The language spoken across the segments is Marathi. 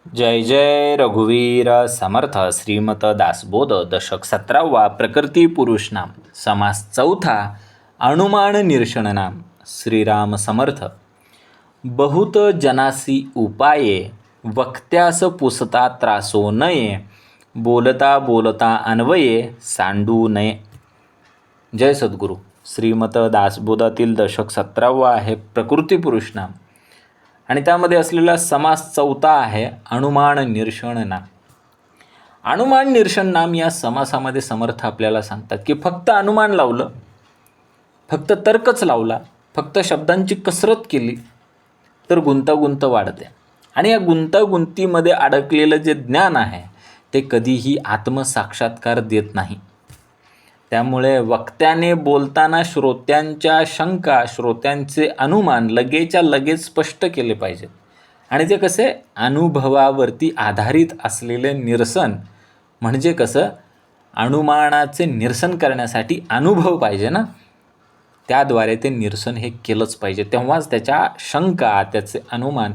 जय जय रघुवीर समर्थ. श्रीमत दासबोध दशक 17वा. प्रकृती पुरुष नाम समास चौथा. अनुमान निरशन नाम. श्रीराम समर्थ. बहुत जनासी उपाये वक्त्यास पुसता त्रासो नये. बोलता बोलता अन्वये सांडू नये. जय सद्गुरू. श्रीमत दासबोधातील दशक 17वा आहे प्रकृती पुरुष नाम आणि त्यामध्ये असलेला समास चौथा आहे अनुमान निरशन नाम. अनुमान निरशन नाम या समासामध्ये समर्थ आपल्याला सांगतात की फक्त अनुमान लावलं, फक्त तर्कच लावला, फक्त शब्दांची कसरत केली तर गुंतागुंत वाढते आणि या गुंतागुंतीमध्ये अडकलेलं जे ज्ञान आहे ते कधीही आत्मसाक्षात्कार देत नाही. त्यामुळे वक्त्याने बोलताना श्रोत्यांच्या शंका, श्रोत्यांचे अनुमान लगेच्या लगेच स्पष्ट केले पाहिजेत. आणि ते कसे अनुभवावरती आधारित असलेले निरसन. म्हणजे कसं अनुमानाचे निरसन करण्यासाठी अनुभव पाहिजे ना, त्याद्वारे ते निरसन हे केलंच पाहिजे. तेव्हाच त्याच्या शंका, त्याचे अनुमान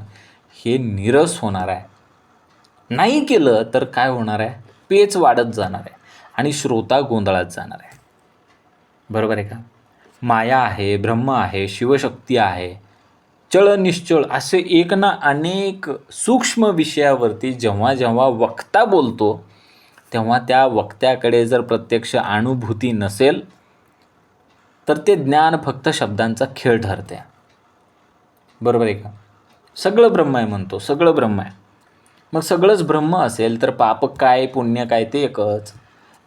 हे निरस होणार आहे. नाही केलं तर काय होणार आहे, पेच वाढत जाणार आहे आणि श्रोता गोंधळात जाणार आहे. बरोबर आहे का? माया आहे, ब्रह्म आहे, शिवशक्ती आहे, चळ निश्चळ असे एक ना अनेक सूक्ष्म विषयावरती जेव्हा जेव्हा वक्ता बोलतो तेव्हा त्या वक्त्याकडे जर प्रत्यक्ष अनुभूती नसेल तर ते ज्ञान फक्त शब्दांचा खेळ ठरते. बरोबर आहे का? सगळं ब्रह्म आहे म्हणतो, सगळं ब्रह्म आहे. मग सगळंच ब्रह्म असेल तर पाप काय पुण्य काय ते एकच,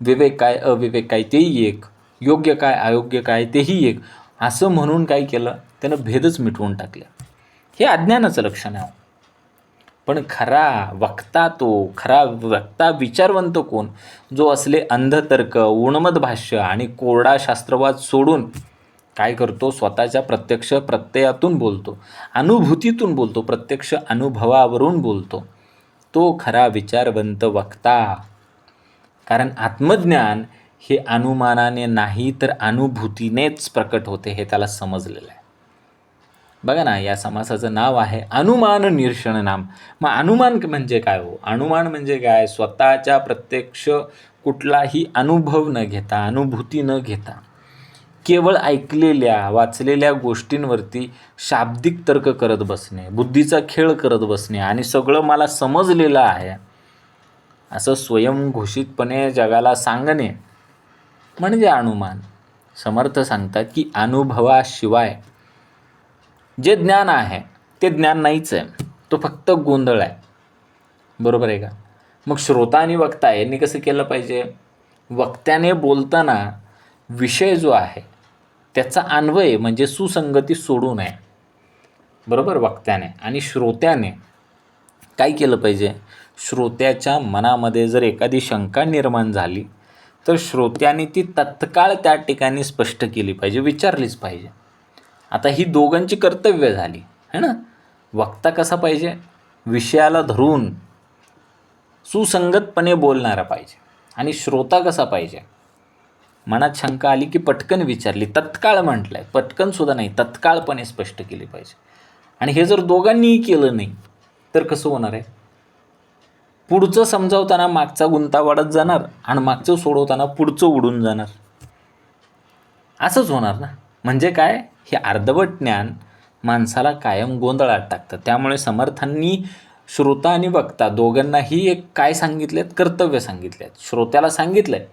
विवेक काय अविवेक काय तेही एक, योग्य काय अयोग्य काय तेही एक, असं म्हणून काय केलं, त्यानं भेदच मिटवून टाकले. हे अज्ञानाचं लक्षण आहे. पण खरा वक्ता तो, खरा वक्ता विचारवंत कोण, जो असले अंधतर्क, उन्मद भाष्य आणि कोरडा शास्त्रवाद सोडून काय करतो, स्वतःच्या प्रत्यक्ष प्रत्ययातून बोलतो, अनुभूतीतून बोलतो, प्रत्यक्ष अनुभवावरून बोलतो, तो खरा विचारवंत वक्ता. कारण आत्मज्ञान हे अनुमानाने नाही तर अनुभूतीनेच प्रकट होते, हे त्याला समजलेलं आहे. बघा ना, या समासाचं नाव आहे अनुमान निरशन नाम. मग अनुमान म्हणजे काय हो? अनुमान म्हणजे काय? स्वतःच्या प्रत्यक्ष कुठलाही अनुभव न घेता, अनुभूती न घेता, केवळ ऐकलेल्या वाचलेल्या गोष्टींवरती शाब्दिक तर्क करत बसणे, बुद्धीचा खेळ करत बसणे आणि सगळं मला समजलेलं आहे असं स्वयंघोषितपणे जगाला सांगणे म्हणजे अनुमान. समर्थ सांगतात की अनुभवाशिवाय जे ज्ञान आहे ते ज्ञान नाहीच आहे, तो फक्त गोंधळ आहे. बरोबर आहे का? मग श्रोता आणि वक्ता यांनी कसं केलं पाहिजे? वक्त्याने बोलताना विषय जो आहे त्याचा अन्वय म्हणजे सुसंगती सोडू नये. बरोबर? वक्त्याने आणि श्रोत्याने काय केलं पाहिजे? श्रोत्याच्या मनामध्ये जर एखादी शंका निर्माण झाली तर श्रोत्याने ती तत्काळ त्या ठिकाणी स्पष्ट केली पाहिजे, विचारलीच पाहिजे. आता ही दोघांची कर्तव्य झाली है ना. वक्ता कसा पाहिजे? विषयाला धरून सुसंगतपणे बोलणारा पाहिजे. आणि श्रोता कसा पाहिजे? मनात शंका आली की पटकन विचारली, तत्काळ म्हटलं आहे, पटकनसुद्धा नाही, तत्काळपणे स्पष्ट केली पाहिजे. आणि हे जर दोघांनीही केलं नाही तर कसं होणार आहे? पुढचं समजावताना मागचा गुंता वाढत जाणार आणि मागचं सोडवताना पुढचं उडून जाणार. असंच होणार ना. म्हणजे काय? हे अर्धवट ज्ञान माणसाला कायम गोंधळात टाकतं. त्यामुळे समर्थांनी श्रोता आणि वक्ता दोघांनाही एक काय सांगितलेत? कर्तव्य सांगितले आहेत. श्रोत्याला सांगितलं आहे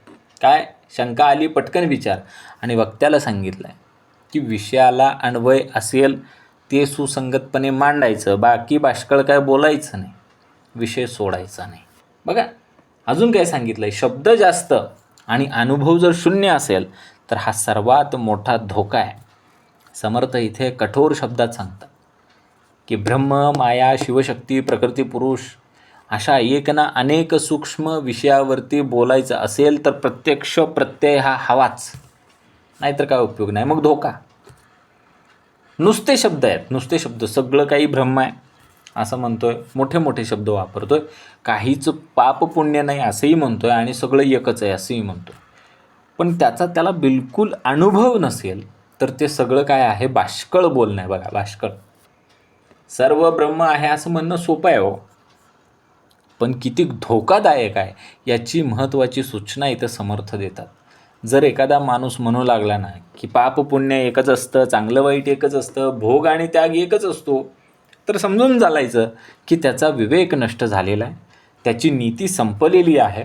काय? शंका आली पटकन विचार. आणि वक्त्याला सांगितलं आहे की विषयाला अन्वय असेल ते सुसंगतपणे मांडायचं, बाकी बाष्कळ काय बोलायचं नाही, विषय सोडायचा नाही. बघा अजून काय सांगितलं आहे? शब्द जास्त आणि अनुभव जर शून्य असेल तर हा सर्वात मोठा धोका आहे. समर्थ इथे कठोर शब्दात सांगतात की ब्रह्म, माया, शिवशक्ती, प्रकृती पुरुष अशा एक ना अनेक सूक्ष्म विषयावरती बोलायचं असेल तर प्रत्यक्ष प्रत्यय हा हवाच, नाहीतर काय उपयोग नाही. मग धोका. नुसते शब्द आहेत, नुसते शब्द, सगळं काही ब्रह्म आहे असं म्हणतोय, मोठे मोठे शब्द वापरतोय, काहीच पाप पुण्य नाही असंही म्हणतोय आणि सगळं एकच आहे असंही म्हणतोय. पण त्याला बिलकुल अनुभव नसेल तर ते सगळं काय आहे? बाष्कळ बोलणं आहे. बघा बाष्कळ. सर्व ब्रह्म आहे असं म्हणणं सोपं आहे हो. पण किती धोकादायक आहे याची महत्त्वाची सूचना इथं समर्थ देतात. जर एखादा माणूस म्हणू लागला ना की पाप पुण्य एकच असतं, चांगलं वाईट एकच असतं, भोग आणि त्याग एकच असतो, तर समजून चालायचं की त्याचा विवेक नष्ट झालेला आहे, त्याची नीती संपलेली आहे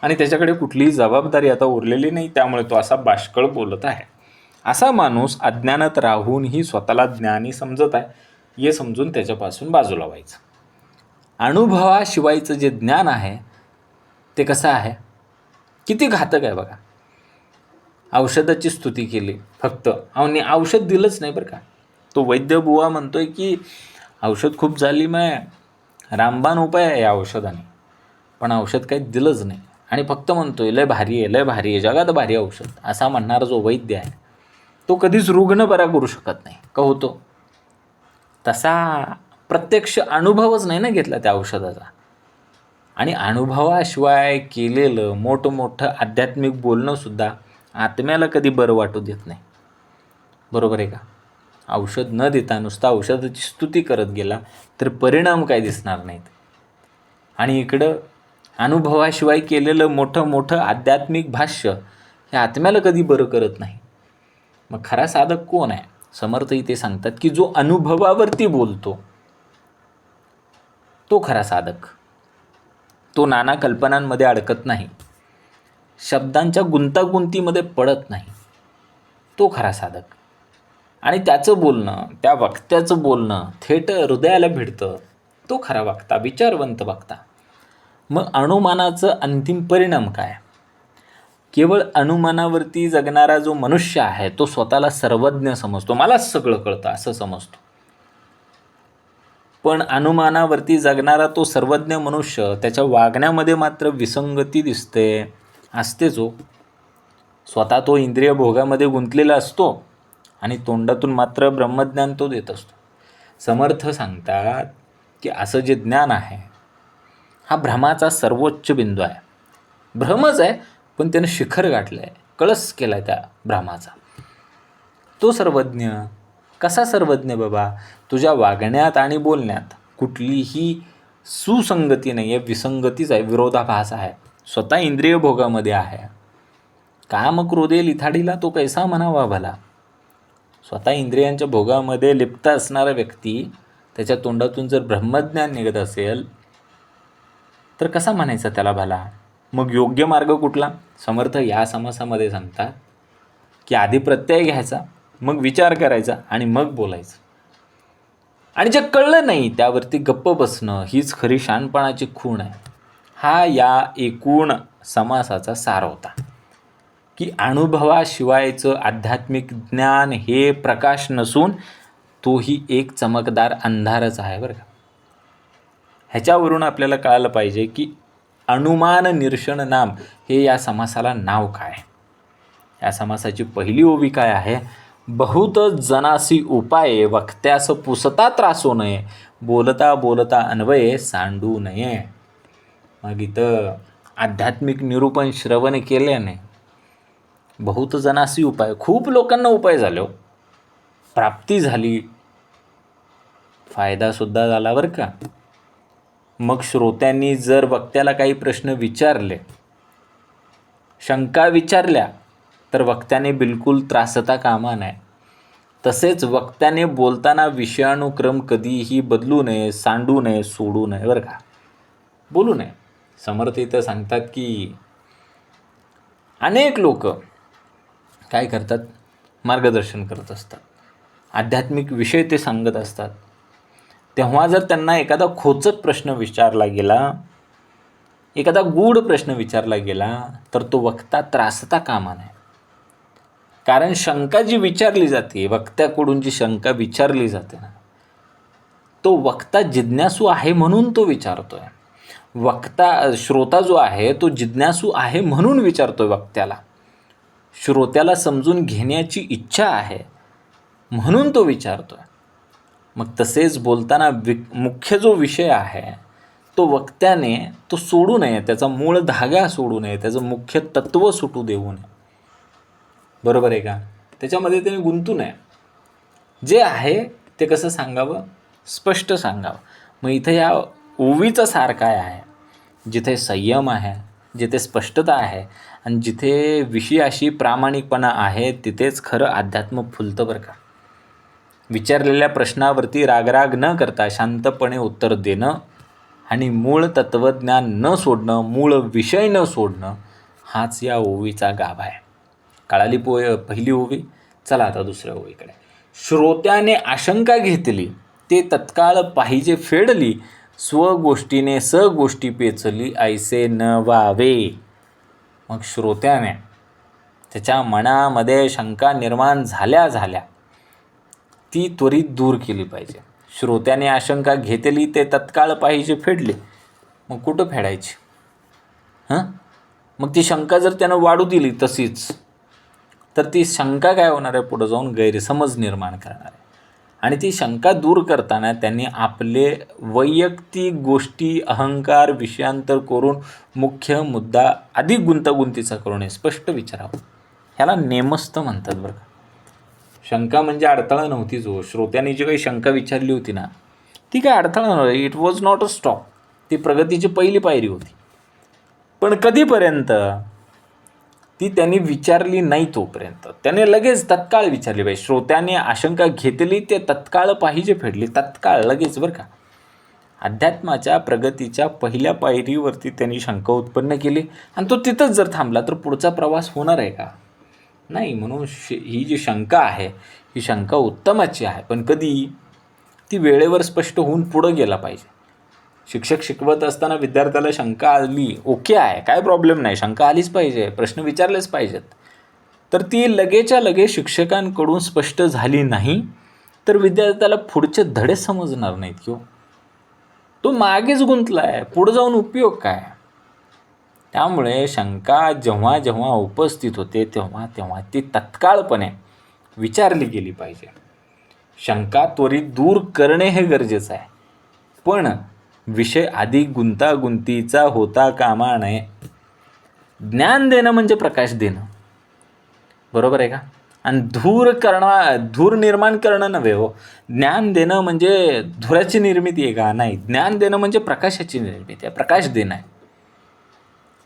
आणि त्याच्याकडे कुठलीही जबाबदारी आता उरलेली नाही, त्यामुळे तो असा बाष्कळ बोलत आहे. असा माणूस अज्ञानात राहूनही स्वतःला ज्ञानी समजत आहे हे समजून त्याच्यापासून बाजूला व्हायचं. अनुभवाशिवायचं जे ज्ञान आहे ते कसं आहे, किती घातक आहे बघा. औषधाची स्तुती केली फक्त आणि औषध दिलंच नाही बरं का. तो वैद्य बुवा म्हणतोय की औषध खूप झाली रामबाण उपाय आहे या औषधाने, पण औषध काही दिलंच नाही आणि फक्त म्हणतोय लय भारी आहे, लय भारी आहे, जगात भारी औषध, असा म्हणणारा जो वैद्य आहे तो कधीच रुग्ण बरा करू शकत नाही. का होतो तसा प्रत्यक्ष अनुभवच नाही ना घेतला त्या औषधाचा. आणि अनुभवाशिवाय केलेलं मोठं आध्यात्मिक बोलणंसुद्धा आत्म्याला कधी बरं वाटू देत नाही. बरोबर आहे का. औषध न देता नुसता औषधाची स्तुती करत गेला तर परिणाम काय दिसणार नाहीत. आणि इकडं अनुभवाशिवाय केलेलं मोठं आध्यात्मिक भाष्य हे आत्म्याला कधी बरं करत नाही. मग खरा साधक कोण आहे. समर्थ इथे सांगतात की जो अनुभवावरती बोलतो तो खरा साधक. तो नाना कल्पनांमध्ये अडकत नाही, शब्दांच्या गुंतागुंतीमध्ये पडत नाही, तो खरा साधक. आणि त्याचं बोलणं, त्या वक्त्याचं बोलणं थेट हृदयाला भिडतं, तो खरा वक्ता, विचारवंत वक्ता. मग अनुमानाचं अंतिम परिणाम काय. केवळ अनुमानावरती जगणारा जो मनुष्य आहे तो स्वतःला सर्वज्ञ समजतो, मलाच सगळं कळतं असं समजतो. पण अनुमानावरती जगणारा तो सर्वज्ञ मनुष्य त्याच्या वागण्यामध्ये मात्र विसंगती दिसते, असते. जो स्वतः तो इंद्रिय भोगामध्ये गुंतलेला असतो आणि तोंडातून मात्र ब्रह्मज्ञान तो देत असतो. समर्थ सांगतात की असं जे ज्ञान आहे हा भ्रमाचा सर्वोच्च बिंदू आहे. भ्रमच आहे पण त्यानं शिखर गाठलं आहे, कळस केला आहे त्या भ्रमाचा. तो सर्वज्ञ. कसा सर्वज्ञ बाबा. तुझ्या वागण्यात आणि बोलण्यात कुठलीही सुसंगती नाही आहे, विसंगतीच आहे, विरोधाभास आहे. स्वतः इंद्रिय भोगामध्ये आहे. काम क्रोधे लिथाडीला तो कैसा म्हणावा भला. स्वतः इंद्रियांच्या भोगामध्ये लिप्त असणारा व्यक्ती त्याच्या तोंडातून जर ब्रह्मज्ञान निघत असेल तर कसा म्हणायचा त्याला भला. मग योग्य मार्ग कुठला. समर्थ या समासामध्ये सांगतात की आधी प्रत्यय घ्यायचा, मग विचार करायचा आणि मग बोलायचं. आणि जे कळलं नाही त्यावरती गप्प बसणं हीच खरी शहाणपणाची खूण आहे. हा या एकूण समासाचा सार होता की अनुभवाशिवायचं आध्यात्मिक ज्ञान हे प्रकाश नसून तोही एक चमकदार अंधारच आहे बरं का. ह्याच्यावरून आपल्याला कळालं पाहिजे की अनुमान निरसन नाम हे या समासाला नाव काय. या समासाची पहिली ओवी काय आहे. बहुत जनासी उपाये वक्त्यास पुसता त्रासो नये, बोलता बोलता अन्वये सांडू नये. मग इथं आध्यात्मिक निरूपण श्रवण केल्याने बहुत जनासी उपाय, खूप लोकांना उपाय झाले हो, प्राप्ती झाली, फायदासुद्धा झाला बरं का. मग श्रोत्यांनी जर वक्त्याला काही प्रश्न विचारले, शंका विचारल्या तर वक्त्याने बिलकुल त्रासता कामा नये. तसेच वक्त्याने बोलताना विषयानुक्रम कधीही बदलू नये, सांडू नये, सोडू नये बरं का, बोलू नये. समर्थ इथं सांगतात की अनेक लोक काय करतात, मार्गदर्शन करत असतात, आध्यात्मिक विषय ते सांगत असतात. तेव्हा जर त्यांना एखादा खोचक प्रश्न विचारला गेला, एखादा गूढ प्रश्न विचारला गेला तर तो वक्ता त्रासता कामा नये. कारण शंका जी विचारली जाते, वक्त्याकडून जी शंका विचारली जाते ना, तो वक्ता जिज्ञासू आहे म्हणून तो विचारतोय. श्रोता जो आहे तो जिज्ञासू आहे म्हणून विचारतोय वक्त्याला. श्रोत्याला समजून घेण्याची इच्छा आहे म्हणून तो विचारतोय. मग तसेच बोलताना मुख्य जो विषय आहे तो वक्त्याने तो सोडू नये, त्याचा मूळ धागा सोडू नये, त्याचं मुख्य तत्त्व सुटू देऊ नये. बरोबर आहे का. त्याच्यामध्ये त्याने गुंतू नये. जे आहे ते कसं सांगावं, स्पष्ट सांगावं. मग इथं या ओवीचा सार काय आहे. जिथे संयम आहे, जिथे स्पष्टता आहे आणि जिथे विषयाशी प्रामाणिकपणा आहे, तिथेच खरं अध्यात्म फुलतं बरं का. विचारलेल्या प्रश्नावरती रागराग न करता शांतपणे उत्तर देणं आणि मूळ तत्त्वज्ञान न सोडणं, मूळ विषय न सोडणं, हाच या ओवीचा गाभा आहे. कळाली पहिली ओवी. चला आता दुसऱ्या ओवीकडे. श्रोत्याने आशंका घेतली, ते तत्काळ पाहिजे फेडली, स्वगोष्टीने सगोष्टी पेचली, ऐसे न व्हावे. मग श्रोत्याने त्याच्या मनामध्ये शंका निर्माण झाल्या ती त्वरित दूर केली पाहिजे. श्रोत्याने आशंका घेतली, ते तत्काळ पाहिजे फेडले. मग कुठं फेडायची? मग ती शंका जर त्यानं वाढू दिली तशीच, तर ती शंका काय होणार आहे? पुढं जाऊन गैरसमज निर्माण करणार आहे. आणि ती शंका दूर करताना त्यांनी आपले वैयक्तिक गोष्टी, अहंकार विषयांतर करून मुख्य मुद्दा अधिक गुंतागुंतीचा करू नये, स्पष्ट विचारावं. ह्याला नेमस्त म्हणतात बरं का. शंका म्हणजे अडथळा नव्हतीच हो. श्रोत्यांनी जी काही शंका विचारली होती ना, ती काय अडथळा नव्हती. It was not a stop. ती प्रगतीची पहिली पायरी होती. पण कधीपर्यंत? ती त्यांनी विचारली नाही तोपर्यंत. त्याने लगेच तत्काळ विचारली पाहिजे. श्रोत्याने आशंका घेतली, ते तत्काळ पाहिजे फेडली. तत्काळ, लगेच बरं का. अध्यात्माच्या प्रगतीच्या पहिल्या पायरीवरती त्यांनी शंका उत्पन्न केली आणि तो तिथंच जर थांबला तर पुढचा प्रवास होणार आहे का? नाही. म्हणून ही जी शंका आहे, ही शंका उत्तमाची आहे, पण कधी? ती वेळेवर स्पष्ट होऊन पुढं गेला पाहिजे. शिक्षक शिकवत असताना विद्यार्थ्याला शंका आली, ओके आहे, काय प्रॉब्लेम नाही, शंका आलीच पाहिजे, प्रश्न विचारलेच पाहिजेत. तर ती लगेच्या लगे शिक्षकांकडून स्पष्ट झाली नाही तर विद्यार्थ्याला पुढचे धडे समजणार नाहीत किंवा तो मागेच गुंतला आहे, पुढं जाऊन उपयोग काय? त्यामुळे शंका जेव्हा जेव्हा उपस्थित होते तेव्हा ती तत्काळपणे विचारली गेली पाहिजे. शंका त्वरित दूर करणे हे गरजेचं आहे, पण विषय अधिक गुंतागुंतीचा होता कामा नये. ज्ञान देणं म्हणजे प्रकाश देणं, बरोबर आहे का? आणि धूर निर्माण करणं नव्हे हो. ज्ञान देणं म्हणजे धुराची निर्मिती आहे का? नाही. ज्ञान देणं म्हणजे प्रकाशाची निर्मिती आहे, प्रकाश देणं आहे.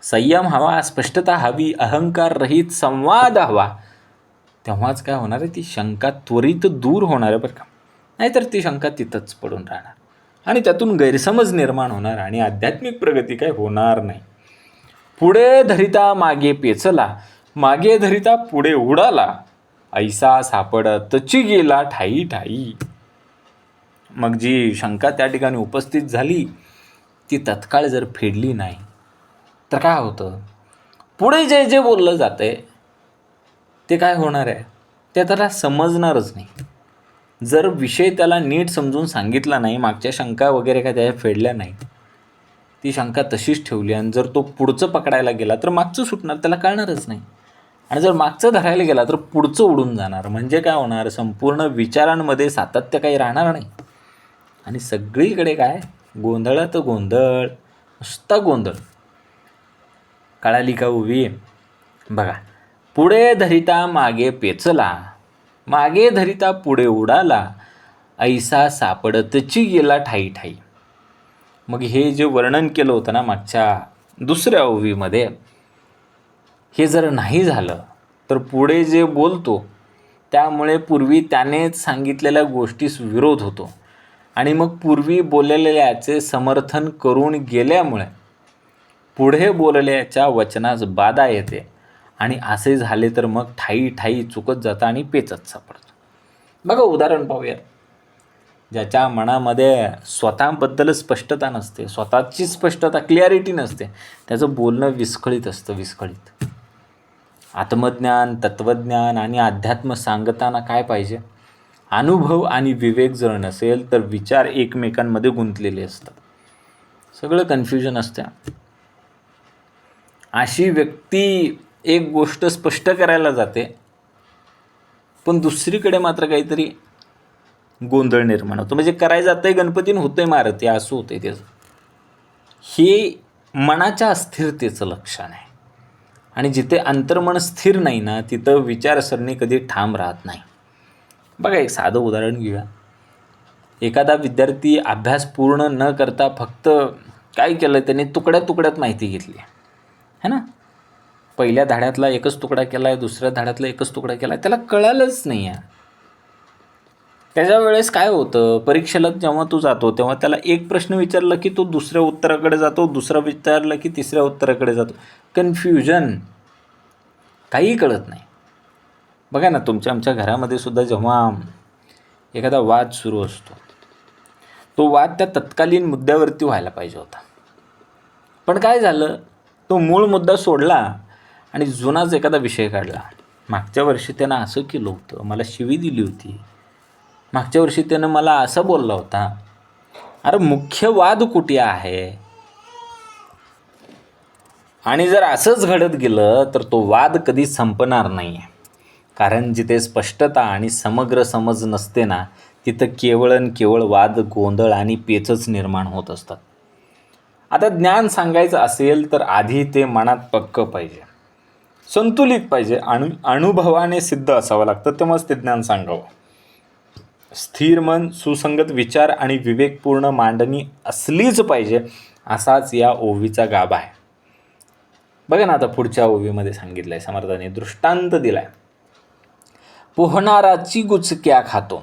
संयम हवा, स्पष्टता हवी, अहंकार रहित संवाद हवा. तेव्हाच काय होणार आहे? ती शंका त्वरित दूर होणार आहे बरं का. नाहीतर ती शंका तिथंच पडून राहणार आणि त्यातून गैरसमज निर्माण होणार आणि आध्यात्मिक प्रगती काय होणार नाही. पुढे धरिता मागे पेचला, मागे धरिता पुढे उडाला, ऐसा सापडतची गेला ठाई ठाई. मग जी शंका त्या ठिकाणी उपस्थित झाली ती तत्काळ जर फेडली नाही तर काय होतं? पुढे जे जे बोललं जातंय ते काय होणार आहे? ते त्याला समजणारच नाही. जर विषय त्याला नीट समजून सांगितला नाही, मागच्या शंका वगैरे काय त्याच्या फेडल्या नाही, ती शंका तशीच ठेवली आणि जर तो पुढचं पकडायला गेला तर मागचं सुटणार, त्याला कळणारच नाही. आणि जर मागचं धरायला गेला तर पुढचं उडून जाणार. म्हणजे काय होणार? संपूर्ण विचारांमध्ये सातत्य काही राहणार नाही आणि सगळीकडे काय? गोंधळात गोंधळ, नुसता गोंधळ. कळाली का ओवी? बघा. पुढे धरिता मागे पेचला, मागे धरिता पुढे उडाला, ऐसा सापडतची गेला ठाई ठाई. मग हे जे वर्णन केलं होतं ना मागच्या दुसऱ्या ओवीमध्ये, हे जर नाही झालं तर पुढे जे बोलतो त्यामुळे पूर्वी त्यानेच सांगितलेल्या गोष्टीस विरोध होतो आणि मग पूर्वी बोललेल्याचे समर्थन करून गेल्यामुळे पुढे बोलल्याच्या वचनास बाधा येते आणि असे झाले तर मग ठाई ठाई चुकत जातं आणि पेचत सापडतो. बघा उदाहरण पाहूया. ज्याच्या मनामध्ये स्वतःबद्दल स्पष्टता नसते, स्वतःची स्पष्टता, क्लिअरिटी नसते, त्याचं बोलणं विस्कळीत असतं, विस्कळीत. आत्मज्ञान, तत्त्वज्ञान आणि अध्यात्म सांगताना काय पाहिजे? अनुभव आणि विवेक जर नसेल तर विचार एकमेकांमध्ये गुंतलेले असतात, सगळं कन्फ्युजन असतं. अशी व्यक्ती एक गोष्ट स्पष्ट करायला जाते पण दुसरीकडे मात्र काहीतरी गोंधळ निर्माण होतो. म्हणजे करायला जातंय गणपतीनं होतंय मारुती, असं होतंय त्याचं. हे मनाच्या अस्थिरतेचं लक्षण आहे आणि जिथे अंतर्मन स्थिर नाही ना तिथं विचारसरणी कधी ठाम राहत नाही. बघा एक साधं उदाहरण घेऊया. एखादा विद्यार्थी अभ्यास पूर्ण न करता फक्त काय केलं त्याने, तुकड्या तुकड्यात माहिती घेतली है ना. पहिल्या धड्यातला एकच तुकडा केला आहे, दुसऱ्या धड्यातला एकच तुकडा केला आहे, त्याला कळालंच नाही आहे. त्याच्या वेळेस काय होतं, परीक्षेला जेव्हा तू जातो तेव्हा त्याला एक प्रश्न विचारला की तो दुसऱ्या उत्तराकडे जातो, दुसरा विचारला की तिसऱ्या उत्तराकडे जातो. कन्फ्युजन, काही कळत नाही. बघा ना, आमच्या घरामध्ये सुद्धा जेव्हा एखादा वाद सुरू असतो, तो वाद त्या तत्कालीन मुद्द्यावरती व्हायला पाहिजे होता. पण काय झालं, तो मूळ मुद्दा सोडला आणि जुनाच एखादा विषय काढला. मागच्या वर्षी त्यानं असं केलं होतं, मला शिवी दिली होती, मागच्या वर्षी त्यानं मला असं बोलला होता. अरे मुख्य वाद कुठे आहे? आणि जर असंच घडत गेलं तर तो वाद कधीच संपणार नाही आहे. कारण जिथे स्पष्टता आणि समग्र समज नसते ना, तिथं केवळ वाद, गोंधळ आणि पेचच निर्माण होत असतात. आता ज्ञान सांगायचं असेल तर आधी ते मनात पक्कं पाहिजे, संतुलित पाहिजे, अनुभवाने सिद्ध असावं लागतं, तेव्हाच ते ज्ञान सांगावं. स्थिर मन, सुसंगत विचार आणि विवेकपूर्ण मांडणी असलीच पाहिजे, असाच या ओवीचा गाभा आहे. बघा ना, आता पुढच्या ओवीमध्ये सांगितलं आहे, समर्थाने दृष्टांत दिला आहे. पोहणाराची गुचक्या खातो,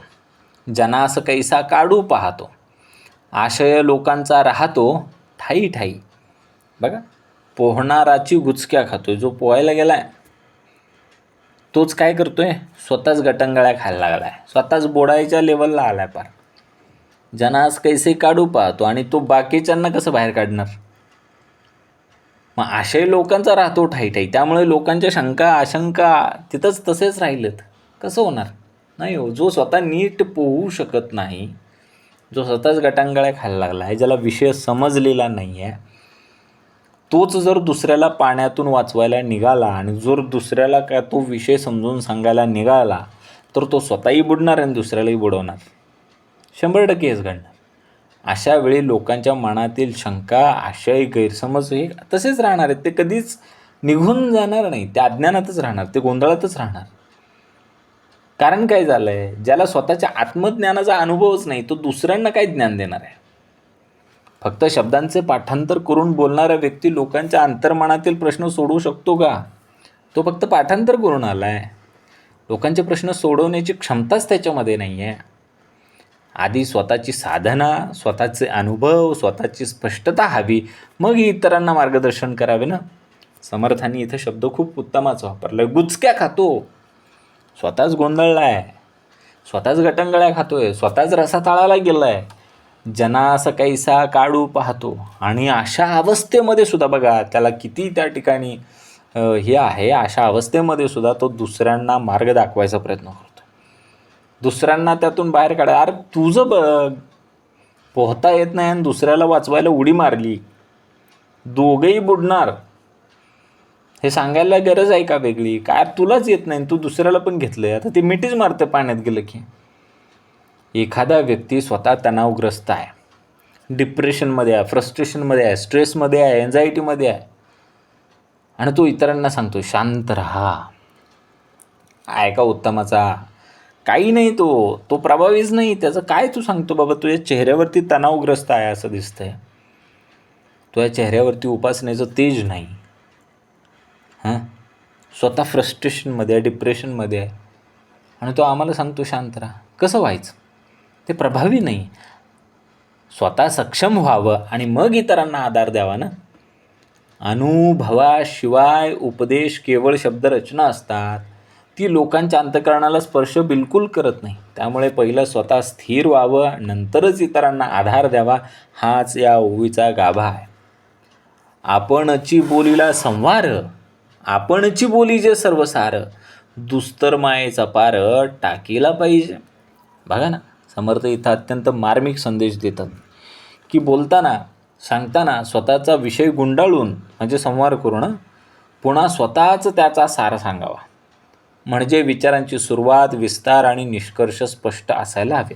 जनास कैसा काढू पाहतो, आशय लोकांचा राहतो ठाई ठाई. बघा, पोहणाराची गुचक्या खातोय, जो पोहायला गेलाय तोच काय करतोय, स्वतःच गटंगळ्या खायला लागलाय, स्वतःच बोडायच्या लेवलला आलाय पार. जनास कैसे काढू पाहतो, आणि तो बाकीच्यांना कसं बाहेर काढणार. मग आशय लोकांचा राहतो ठाई ठाई, त्यामुळे लोकांच्या शंका आशंका तिथंच तसेच राहिलेत. कसं होणार नाही हो. जो स्वतः नीट पोहू शकत नाही, जो स्वतःच गटांगळ्या खायला लागला आहे, ज्याला विषय समजलेला नाही आहे, तोच जर दुसऱ्याला पाण्यातून वाचवायला निघाला आणि जर दुसऱ्याला काय तो विषय समजून सांगायला निघाला तर तो स्वतःही बुडणार आणि दुसऱ्यालाही बुडवणार. 100% हेच घडणार. अशा वेळी लोकांच्या मनातील शंका, आशय, गैरसमज हे तसेच राहणार आहेत. ते कधीच निघून जाणार नाही, ते अज्ञानातच राहणार, ते गोंधळातच राहणार. कारण काय झालं आहे, ज्याला स्वतःच्या आत्मज्ञानाचा अनुभवच नाही, तो दुसऱ्यांना काय ज्ञान देणार आहे. फक्त शब्दांचे पाठांतर करून बोलणारा व्यक्ती लोकांच्या अंतर्मनातील प्रश्न सोडवू शकतो का? तो फक्त पाठांतर करून आला आहे. लोकांचे प्रश्न सोडवण्याची क्षमताच त्याच्यामध्ये नाही आहे. आधी स्वतःची साधना, स्वतःचे अनुभव, स्वतःची स्पष्टता हवी, मग इतरांना मार्गदर्शन करावे ना. समर्थांनी इथे शब्द खूप उत्तमाचा वापरला आहे. गुचक्या खातो, स्वतःच गोंधळला आहे, स्वतःच गटंगळ्या खातोय, स्वतःच रसातळाला गेला आहे. जनास कैसा काढू पाहतो, आणि अशा अवस्थेमध्ये सुद्धा बघा त्याला किती त्या ठिकाणी हे आहे, अशा अवस्थेमध्ये सुद्धा तो दुसऱ्यांना मार्ग दाखवायचा प्रयत्न करतो, दुसऱ्यांना त्यातून बाहेर काढा. अरे तुझं बघ, पोहता येत नाही आणि दुसऱ्याला वाचवायला उडी मारली, दोघंही बुडणार. हे सांगायला गरज आहे का वेगळी? काय तुलाच येत नाही, तू दुसऱ्याला पण घेतलंय, आता ते मिठीच मारते पाण्यात गेलं की. एखादा व्यक्ती स्वतः तणावग्रस्त आहे, डिप्रेशनमध्ये आहे, फ्रस्ट्रेशनमध्ये आहे, स्ट्रेसमध्ये आहे, एन्झायटीमध्ये आहे, आणि तो इतरांना सांगतो शांत राहा. आहे का उत्तमाचा? काही नाही, तो प्रभावीच नाही. त्याचं काय तू सांगतो बाबा, तुझ्या चेहऱ्यावरती तणावग्रस्त आहे असं दिसतंय, तुझ्या चेहऱ्यावरती उपासनेचं तेज नाही. स्वतः फ्रस्ट्रेशनमध्ये आहे, डिप्रेशनमध्ये आहे, आणि तो आम्हाला सांगतो शांत राहा. कसं व्हायचं? ते प्रभावी नाही. स्वतः सक्षम व्हावं आणि मग इतरांना आधार द्यावा ना. अनुभवाशिवाय उपदेश केवळ शब्दरचना असतात, ती लोकांच्या अंतःकरणाला स्पर्श बिलकुल करत नाही. त्यामुळे पहिलं स्वतः स्थिर व्हावं, नंतरच इतरांना आधार द्यावा, हाच या ओवीचा गाभा आहे. आपणची बोलीला संवार, आपणची बोली जे सर्वसार, दुस्तर मायेचा पार टाकीला पाहिजे. बघा ना, समर्थ इथं अत्यंत मार्मिक संदेश देतात की बोलताना, सांगताना स्वतःचा विषय गुंडाळून म्हणजे संवार करून पुन्हा स्वतःच त्याचा सार सांगावा. म्हणजे विचारांची सुरुवात, विस्तार आणि निष्कर्ष स्पष्ट असायला हवे.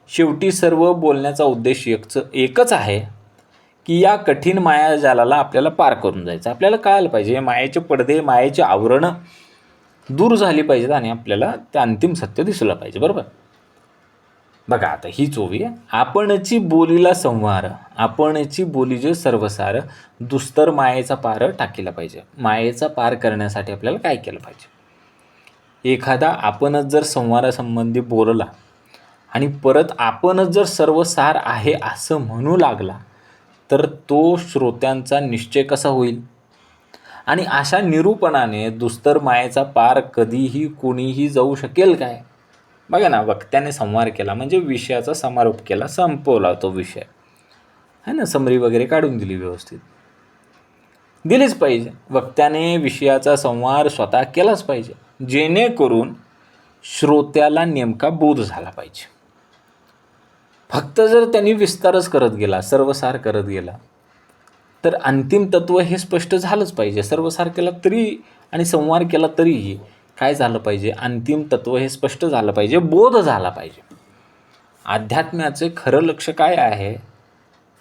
शेवटी सर्व बोलण्याचा उद्देश एकच आहे की या कठीण मायाजालाला आपल्याला पार करून जायचं. आपल्याला कळायला पाहिजे, मायेचे पडदे, मायेचे आवरणं दूर झाली पाहिजेत आणि आपल्याला ते अंतिम सत्य दिसलं पाहिजे. बरोबर? बघा आता हीच ओवी आहे. आपणची बोलीला संवार, आपणची बोलीचे सर्वसार, दुस्तर मायेचा पार टाकीला पाहिजे. मायेचा पार करण्यासाठी आपल्याला काय केलं पाहिजे? एखादा आपणच जर संवारासंबंधी बोलला आणि परत आपणच जर सर्वसार आहे असं म्हणू लागला तर तो श्रोत्यांचा निश्चय कसा होईल? आणि अशा निरूपणाने दुस्तर मायेचा पार कधीही कोणीही जाऊ शकेल काय? बघा ना, वक्त्याने संवार केला म्हणजे विषयाचा समारोप केला, संपवला तो विषय, है ना, समरी वगैरे काढून दिली व्यवस्थित. दिलीच पाहिजे. वक्त्याने विषयाचा संवार स्वतः केलाच पाहिजे, जेणेकरून श्रोत्याला नेमका बोध झाला पाहिजे. फक्त जर त्यांनी विस्तारच करत गेला, सर्वसार करत गेला, तर अंतिम तत्व हे स्पष्ट झालंच पाहिजे. सर्वसार केला तरी आणि संवार केला तरीही काय झालं पाहिजे? अंतिम तत्व हे स्पष्ट झालं पाहिजे, बोध झाला पाहिजे. अध्यात्म्याचे खरं लक्ष काय आहे?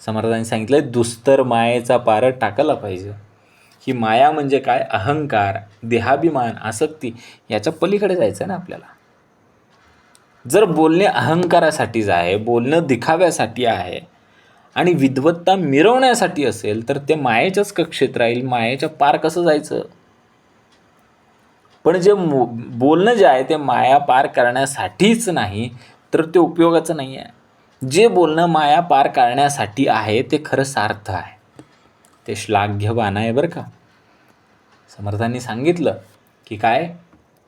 समर्थांनी सांगितलं, दुस्तर मायेचा पार टाकला पाहिजे. ही माया म्हणजे काय? अहंकार, देहाभिमान, आसक्ती, याच्या पलीकडे जायचं ना आपल्याला. जर बोलणे अहंकारासाठीच आहे, बोलणं दिखाव्यासाठी आहे आणि विद्वत्ता मिरवण्यासाठी असेल तर ते मायेच्याच कक्षेत राहील. मायेच्या पार कसं जायचं? पण जे बोलणं जे आहे ते माया पार करण्यासाठीच नाही तर ते उपयोगाचं नाही आहे. जे बोलणं माया पार करण्यासाठी आहे ते खरं सार्थ आहे, ते श्लाघ्यवान आहे बरं का. समर्थांनी सांगितलं की काय?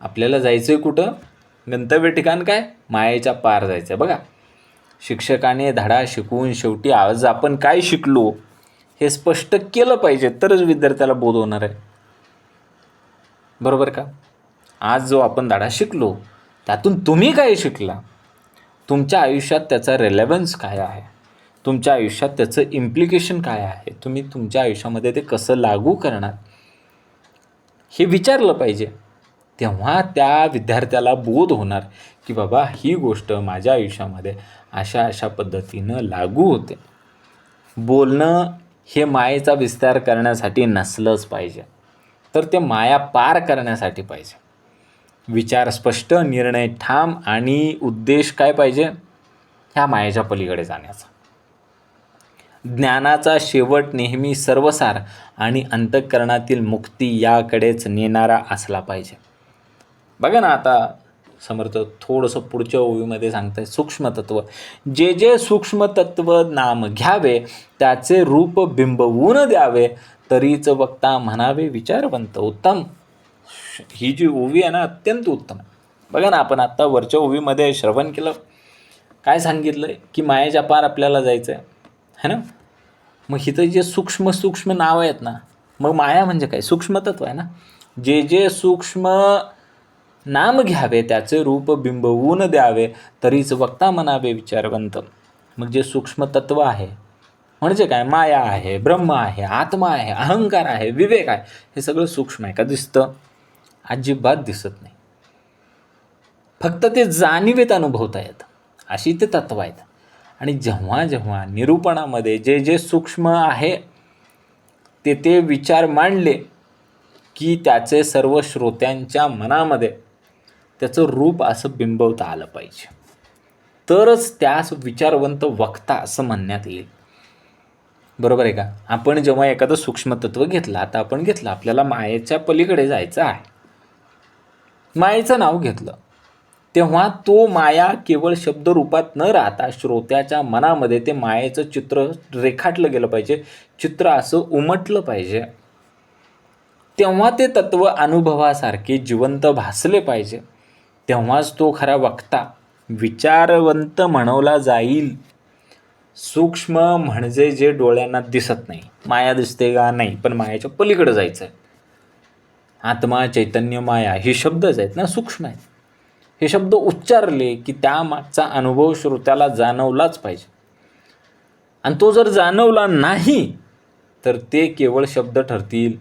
आपल्याला जायचं आहे कुठं? गंतव्य ठिकाण काय? मायेच्या पार जायचं आहे. बघा, शिक्षकाने धडा शिकवून शेवटी आज आपण काय शिकलो हे स्पष्ट केलं पाहिजे, तरच विद्यार्थ्याला बोध होणार आहे. बरोबर का? आज जो आपण धडा शिकलो त्यातून तुम्ही काय शिकला? तुमच्या आयुष्यात त्याचा रेलेव्हन्स काय आहे? तुमच्या आयुष्यात त्याचं इम्प्लिकेशन काय आहे? तुम्ही तुमच्या आयुष्यामध्ये ते कसं लागू करणार हे विचारलं पाहिजे. तेव्हा त्या विद्यार्थ्याला बोध होणार की बाबा ही गोष्ट माझ्या आयुष्यामध्ये अशा अशा पद्धतीनं लागू होते. बोलणं हे मायेचा विस्तार करण्यासाठी नसलंच पाहिजे, तर ते माया पार करण्यासाठी पाहिजे. विचार स्पष्ट, निर्णय ठाम आणि उद्देश काय पाहिजे? ह्या मायेच्या पलीकडे जाण्याचा. ज्ञानाचा शेवट नेहमी सर्वसार आणि अंतःकरणातील मुक्ती याकडेच नेणारा असला पाहिजे. बघा ना, आता समर्थ थोडंसं पुढच्या ओवीमध्ये सांगताय, सूक्ष्मतत्व. जे जे सूक्ष्मतत्व नाम घ्यावे त्याचे रूप बिंबवून द्यावे, तरीच वक्ता म्हणावे विचारवंत. उत्तम. ही जी ओवी आहे ना, अत्यंत उत्तम आहे. बघा ना, आपण आत्ता वरच्या ओवीमध्ये श्रवण केलं, काय सांगितलं की मायेच्या पार आपल्याला जायचं आहे ना. मग इथं जे सूक्ष्म सूक्ष्म नाव आहेत ना, मग माया म्हणजे काय? सूक्ष्मतत्व आहे ना. जे जे सूक्ष्म नाम घ्यावे त्याचे रूप बिंबवून द्यावे, तरीच वक्ता म्हणावे विचारवंत. मग जे सूक्ष्मतत्व आहे म्हणजे काय? माया आहे, ब्रह्म आहे, आत्मा आहे, अहंकार आहे, विवेक आहे. हे सगळं सूक्ष्म आहे का? दिसतं? अजिबात दिसत नाही. फक्त ते जाणीवेत अनुभवता येतं, अशी ते तत्व आहेत. आणि जेव्हा जेव्हा निरूपणामध्ये जे जे सूक्ष्म आहे ते ते विचार मांडले की त्याचे सर्व श्रोत्यांच्या मनामध्ये त्याचं रूप असं बिंबवता आलं पाहिजे, तरच त्यास विचारवंत वक्ता असं म्हणण्यात येईल. बरोबर आहे का? आपण जेव्हा एखादं सूक्ष्मतत्व घेतलं, आता आपण घेतलं, आपल्याला मायेच्या पलीकडे जायचं आहे, मायेचं नाव घेतलं, तेव्हा तो माया केवळ शब्दरूपात न राहता श्रोत्याच्या मनामध्ये ते मायेचं चित्र रेखाटलं गेलं पाहिजे, चित्र असं उमटलं पाहिजे. तेव्हा ते तत्व अनुभवासारखे जिवंत भासले पाहिजे. तेव्हाच तो खरा वक्ता, विचारवंत म्हणवला जाईल. सूक्ष्म म्हणजे जे डोळ्यांना दिसत नाही. माया दिसते का? नाही, पण मायाच्या पलीकडे जायचं आहे. आत्मा, चैतन्य, माया हे शब्दच आहेत ना, सूक्ष्म आहेत. हे शब्द उच्चारले की त्यामागचा अनुभव श्रोत्याला जाणवलाच पाहिजे. आणि तो जर जाणवला नाही तर ते केवळ शब्द ठरतील.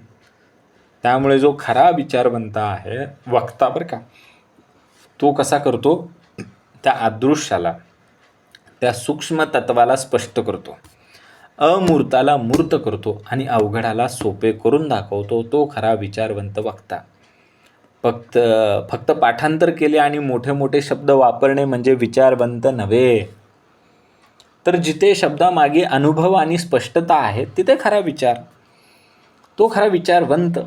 त्यामुळे जो खरा विचारवंत आहे, वक्ता बरं का, तो कसा करतो? त्या अदृश्याला, त्या सूक्ष्म तत्वाला स्पष्ट करतो, अमूर्ताला मूर्त करतो आणि अवघडाला सोपे करून दाखवतो. तो खरा विचारवंत वक्ता. फक्त फक्त पाठांतर केले आणि मोठे मोठे शब्द वापरणे म्हणजे विचारवंत नव्हे. तर जिथे शब्दामागे अनुभव आणि स्पष्टता आहे तिथे खरा विचार, तो खरा विचारवंत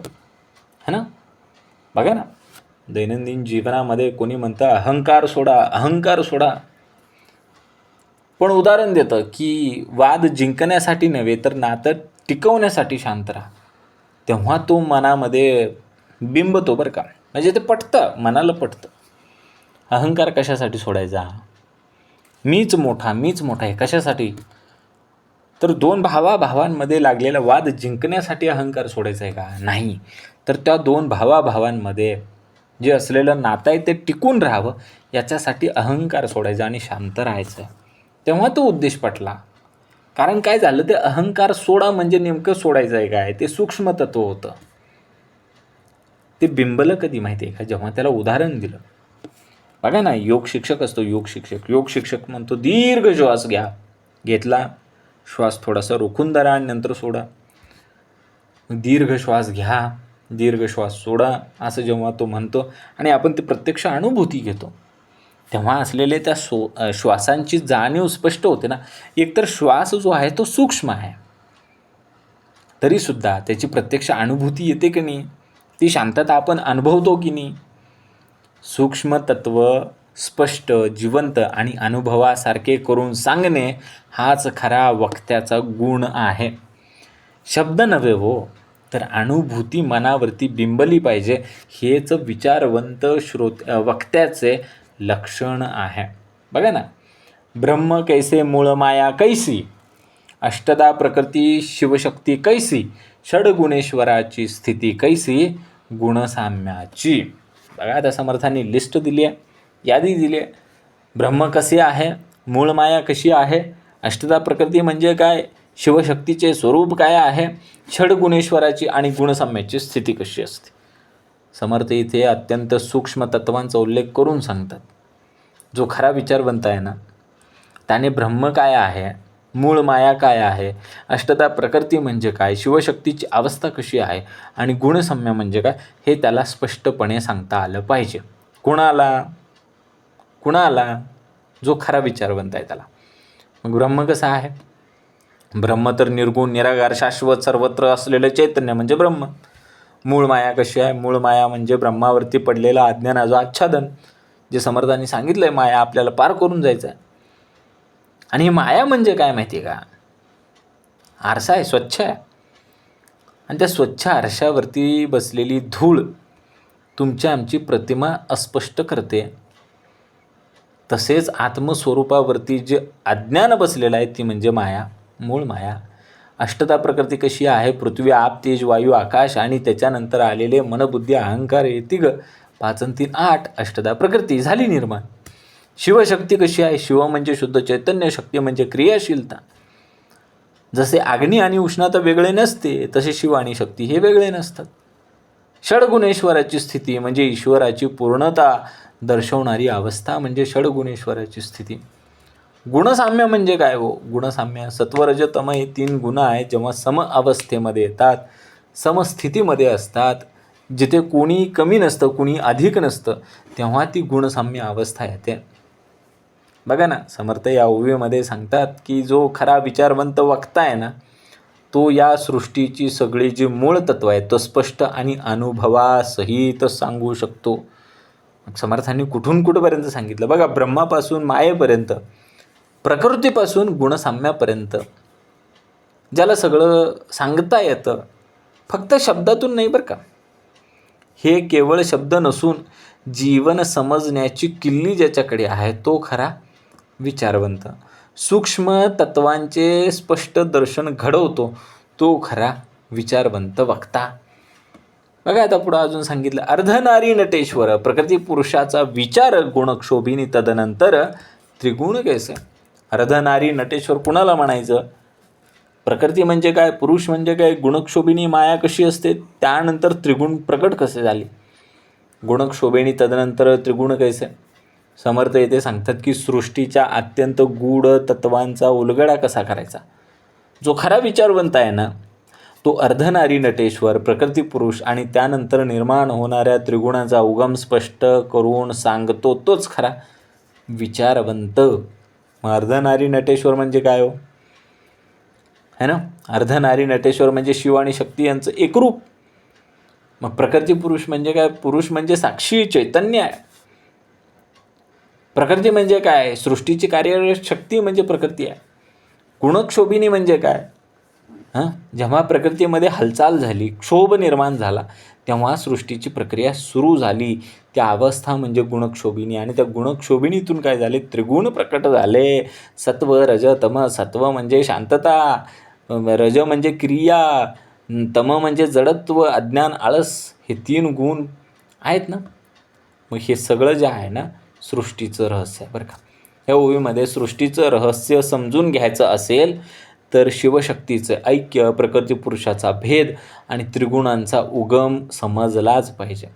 है ना. बघा ना, दैनंदिन जीवनामध्ये कोणी म्हणतं अहंकार सोडा, अहंकार सोडा. पण उदाहरण देतं की वाद जिंकण्यासाठी नव्हे तर नातं टिकवण्यासाठी शांत राहा. तेव्हा तो मनामध्ये बिंबतो बरं का, म्हणजे ते पटतं, मनाला पटतं. अहंकार कशासाठी सोडायचा? मीच मोठा आहे कशासाठी? तर दोन भावांमध्ये लागलेला वाद जिंकण्यासाठी अहंकार सोडायचा आहे का? नाही. तर त्या दोन भावांमध्ये जे असलेलं नातं आहे ते टिकून राहावं याच्यासाठी अहंकार सोडायचा आणि शांत राहायचं. तेव्हा तो उद्देश पटला. कारण काय झालं, ते अहंकार सोडा म्हणजे नेमकं सोडायचं आहे काय? ते सूक्ष्म तत्व होतं. ते बिंबलं कधी माहिती आहे का? जेव्हा त्याला उदाहरण दिलं. बघा ना, योग शिक्षक असतो, योग शिक्षक म्हणतो दीर्घ श्वास घ्या. घेतला श्वास, थोडासा रोखून धरा आणि नंतर सोडा. दीर्घ श्वास घ्या, दीर्घ श्वास सोडा, असं जेव्हा तो म्हणतो आणि आपण ते प्रत्यक्ष अनुभूती घेतो तेव्हा असलेले त्या श्वासांची जाणीव स्पष्ट होते ना. एकतर श्वास जो आहे तो सूक्ष्म आहे, तरीसुद्धा त्याची प्रत्यक्ष अनुभूती येते की नाही, ती शांतता आपण अनुभवतो की नाही. सूक्ष्म तत्व स्पष्ट, जिवंत आणि अनुभवासारखे करून सांगणे हाच खरा वक्त्याचा गुण आहे. शब्द नव्हे हो, तर अनुभूती मनावरती बिंबली पाहिजे, हेच विचारवंत वक्त्याचे लक्षण आहे. बघा ना, ब्रह्म कैसे मूळ माया कैसी, अष्टदा प्रकृती शिवशक्ती कैसी, षडगुणेश्वराची स्थिती कैसी, गुणसाम्याची. बघा, आता समर्थांनी लिस्ट दिली आहे, यादी दिली आहे. ब्रह्म कसे आहे, मूळ माया कशी आहे, अष्टदा प्रकृती म्हणजे काय, शिवशक्तीचे स्वरूप काय आहे, षडगुणेश्वराची आणि गुणसाम्याची स्थिती कशी असते. समर्थ इथे अत्यंत सूक्ष्म तत्वांचा उल्लेख करून सांगतात. जो खरा विचारवंत आहे ना, त्याने ब्रह्म काय आहे, मूळ माया काय आहे, अष्टदा प्रकृती म्हणजे काय, शिवशक्तीची अवस्था कशी आहे आणि गुणसाम्य म्हणजे काय, हे त्याला स्पष्टपणे सांगता आलं पाहिजे. कुणाला? जो खरा विचारवंत आहे त्याला. मग ब्रह्म कसा आहे? ब्रह्म तर निर्गुण, निराकार, शाश्वत, सर्वत्र असलेलं चैतन्य म्हणजे ब्रह्म. मूळ माया कशी आहे? मूळ माया म्हणजे ब्रह्मावरती पडलेला अज्ञानाचं आच्छादन, जे समर्थांनी सांगितलं आहे, माया आपल्याला पार करून जायचं आहे. आणि ही माया म्हणजे काय माहिती आहे का? आरसा आहे, स्वच्छ आहे. आणि त्या स्वच्छ आरशावरती बसलेली धूळ तुमची आमची प्रतिमा अस्पष्ट करते. तसेच आत्मस्वरूपावरती जे अज्ञान बसलेलं आहे ती म्हणजे माया, मूळ माया. अष्टदा प्रकृती कशी आहे? पृथ्वी, आप, तेज, वायू, आकाश आणि त्याच्यानंतर आलेले मन, बुद्धी, अहंकार हे तिघ, 5 आणि 3 8, अष्टदा प्रकृती झाली निर्माण. शिवशक्ती कशी आहे? शिव म्हणजे शुद्ध चैतन्य, शक्ती म्हणजे क्रियाशीलता. जसे अग्नी आणि उष्णता वेगळे नसते, तसे शिव आणि शक्ती हे वेगळे नसतात. षडगुणेश्वराची स्थिती म्हणजे ईश्वराची पूर्णता दर्शवणारी अवस्था म्हणजे षडगुणेश्वराची स्थिती. गुणसाम्य म्हणजे काय हो? गुणसाम्य सत्वरज तम हे 3 गुण आहेत, जेव्हा सम अवस्थेमध्ये येतात, समस्थितीमध्ये असतात, जिथे कोणी कमी नसतं, कोणी अधिक नसतं, तेव्हा ती गुणसाम्य अवस्था येते. बघा ना, समर्थ या ओवीमध्ये सांगतात की जो खरा विचारवंत वक्ता आहे ना, तो या सृष्टीची सगळी जी मूळ तत्व आहे तो स्पष्ट आणि अनुभवासहित सांगू शकतो. समर्थांनी कुठून कुठपर्यंत सांगितलं बघा, ब्रह्मापासून मायेपर्यंत, प्रकृतीपासून गुणसाम्यापर्यंत, ज्याला सगळं सांगता येतं, फक्त शब्दातून नाही बरं का. हे केवळ शब्द नसून जीवन समजण्याची किल्ली ज्याच्याकडे आहे तो खरा विचारवंत. सूक्ष्म तत्वांचे स्पष्ट दर्शन घडवतो तो खरा विचारवंत वक्ता. बघा, आता पुढं अजून सांगितलं, अर्धनारी नटेश्वर प्रकृती पुरुषाचा विचार गुणक्षोभिनी तदनंतर त्रिगुण कैसे. अर्धनारी नटेश्वर कुणाला म्हणायचं? प्रकृती म्हणजे काय, पुरुष म्हणजे काय, गुणक्षोभिनी माया कशी असते, त्यानंतर त्रिगुण प्रकट कसे झाले. गुणक्षोभिनी तदनंतर त्रिगुण कैसे. समर्थ येथे सांगतात की सृष्टीच्या अत्यंत गूढ तत्वांचा उलगडा कसा करायचा. जो खरा विचारवंत आहे ना, तो अर्धनारी नटेश्वर, प्रकृती पुरुष आणि त्यानंतर निर्माण होणाऱ्या त्रिगुणाचा उगम स्पष्ट करून सांगतो तोच खरा विचारवंत. मग अर्धनारी नटेश्वर म्हणजे काय हो, है ना? अर्धनारी नटेश्वर म्हणजे शिव आणि शक्ती यांचं एकरूप. मग प्रकृती पुरुष म्हणजे काय? पुरुष म्हणजे साक्षी चैतन्य आहे. प्रकृती म्हणजे काय? सृष्टीची कार्यरत शक्ती म्हणजे प्रकृती आहे. गुणक्षोभिनी म्हणजे काय? जेव्हा प्रकृतीमध्ये हालचाल झाली, क्षोभ निर्माण झाला, तेव्हा सृष्टीची प्रक्रिया सुरू झाली. त्या अवस्था म्हणजे गुणक्षोभिनी. आणि त्या गुणक्षोभिनीतून काय झाले? त्रिगुण प्रकट झाले. सत्व, रज, तम. सत्व म्हणजे शांतता, रज म्हणजे क्रिया, तम म्हणजे जडत्व, अज्ञान, आळस. हे 3 गुण आहेत ना. मग हे सगळं जे आहे ना, सृष्टीचं रहस्य आहे बरं का. या ओवीमध्ये सृष्टीचं रहस्य समजून घ्यायचं असेल तर शिवशक्तीचं ऐक्य, प्रकृती पुरुषाचा भेद आणि त्रिगुणांचा उगम समजलाच पाहिजे.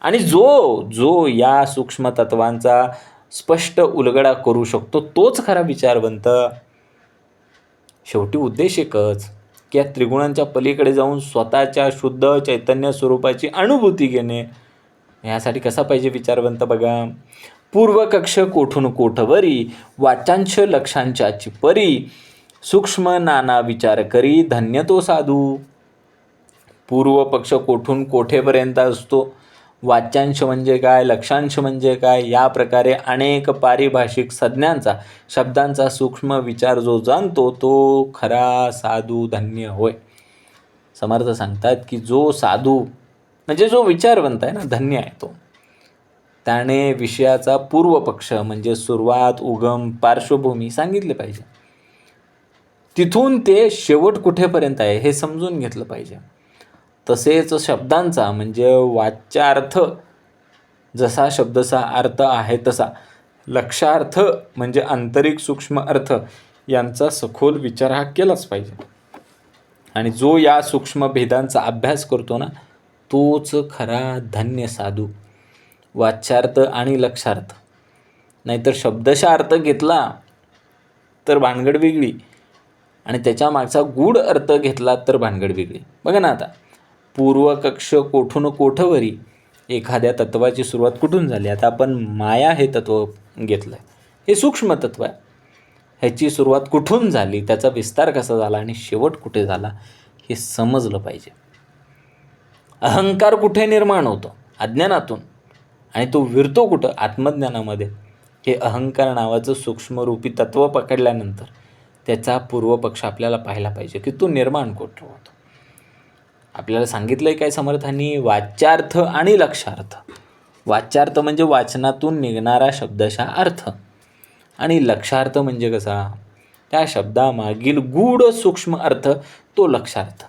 आणि जो या सूक्ष्म तत्वांचा स्पष्ट उलगडा करू शकतो तोच खरा विचारवंत. शेवटी उद्देश एकच, की या त्रिगुणांच्या पलीकडे जाऊन स्वतःच्या शुद्ध चैतन्य स्वरूपाची अनुभूती घेणे. यासाठी कसा पाहिजे विचारवंत बघा. पूर्वकक्ष कोठून कोठवरी, वाचांश लक्षांच्याची परी, सूक्ष्म नाना विचार करी, धन्य तो साधू. पूर्व पक्ष कोठून कोठेपर्यंत असतो, वाच्यांश म्हणजे काय, लक्षांश म्हणजे काय, या प्रकारे अनेक पारिभाषिक संज्ञांचा, शब्दांचा सूक्ष्म विचार जो जाणतो तो खरा साधू धन्य होय. समर्थ सांगतात की जो साधू म्हणजे जो विचारवंत आहे ना, धन्य आहे तो. त्याने विषयाचा पूर्वपक्ष म्हणजे सुरुवात, उगम, पार्श्वभूमी सांगितले पाहिजे. तिथून ते शेवट कुठेपर्यंत आहे हे समजून घेतलं पाहिजे. तसेच शब्दांचा म्हणजे वाच्यार्थ, जसा शब्दचा अर्थ आहे तसा, लक्षार्थ म्हणजे आंतरिक सूक्ष्म अर्थ, यांचा सखोल विचार हा केलाच पाहिजे. आणि जो या सूक्ष्म भेदांचा अभ्यास करतो ना, तोच खरा धन्य साधू. वाच्यार्थ आणि लक्षार्थ, नाहीतर शब्दशः अर्थ घेतला तर भानगड वेगळी, आणि त्याच्या मागचा गूढ अर्थ घेतला तर भानगड वेगळी. बघा ना, आता पूर्वकक्ष कोठून कोठवरी, एखाद्या तत्वाची सुरुवात कुठून झाली. आता आपण माया हे तत्व घेतलं आहे, हे सूक्ष्म तत्व आहे. ह्याची सुरुवात कुठून झाली, त्याचा विस्तार कसा झाला आणि शेवट कुठे झाला हे समजलं पाहिजे. अहंकार कुठे निर्माण होतो, अज्ञानातून, आणि तो विरतो कुठं, आत्मज्ञानामध्ये. हे अहंकार नावाचं सूक्ष्मरूपी तत्व पकडल्यानंतर त्याचा पूर्वपक्ष आपल्याला पाहायला पाहिजे की तो निर्माण कुठं होतो. आपल्याला सांगितलं आहे काय समर्थांनी, वाच्यार्थ आणि लक्षार्थ. वाच्यार्थ म्हणजे वाचनातून निघणारा शब्दशः अर्थ, आणि लक्षार्थ म्हणजे कसा, त्या शब्दामागील गूढ सूक्ष्म अर्थ, तो लक्षार्थ.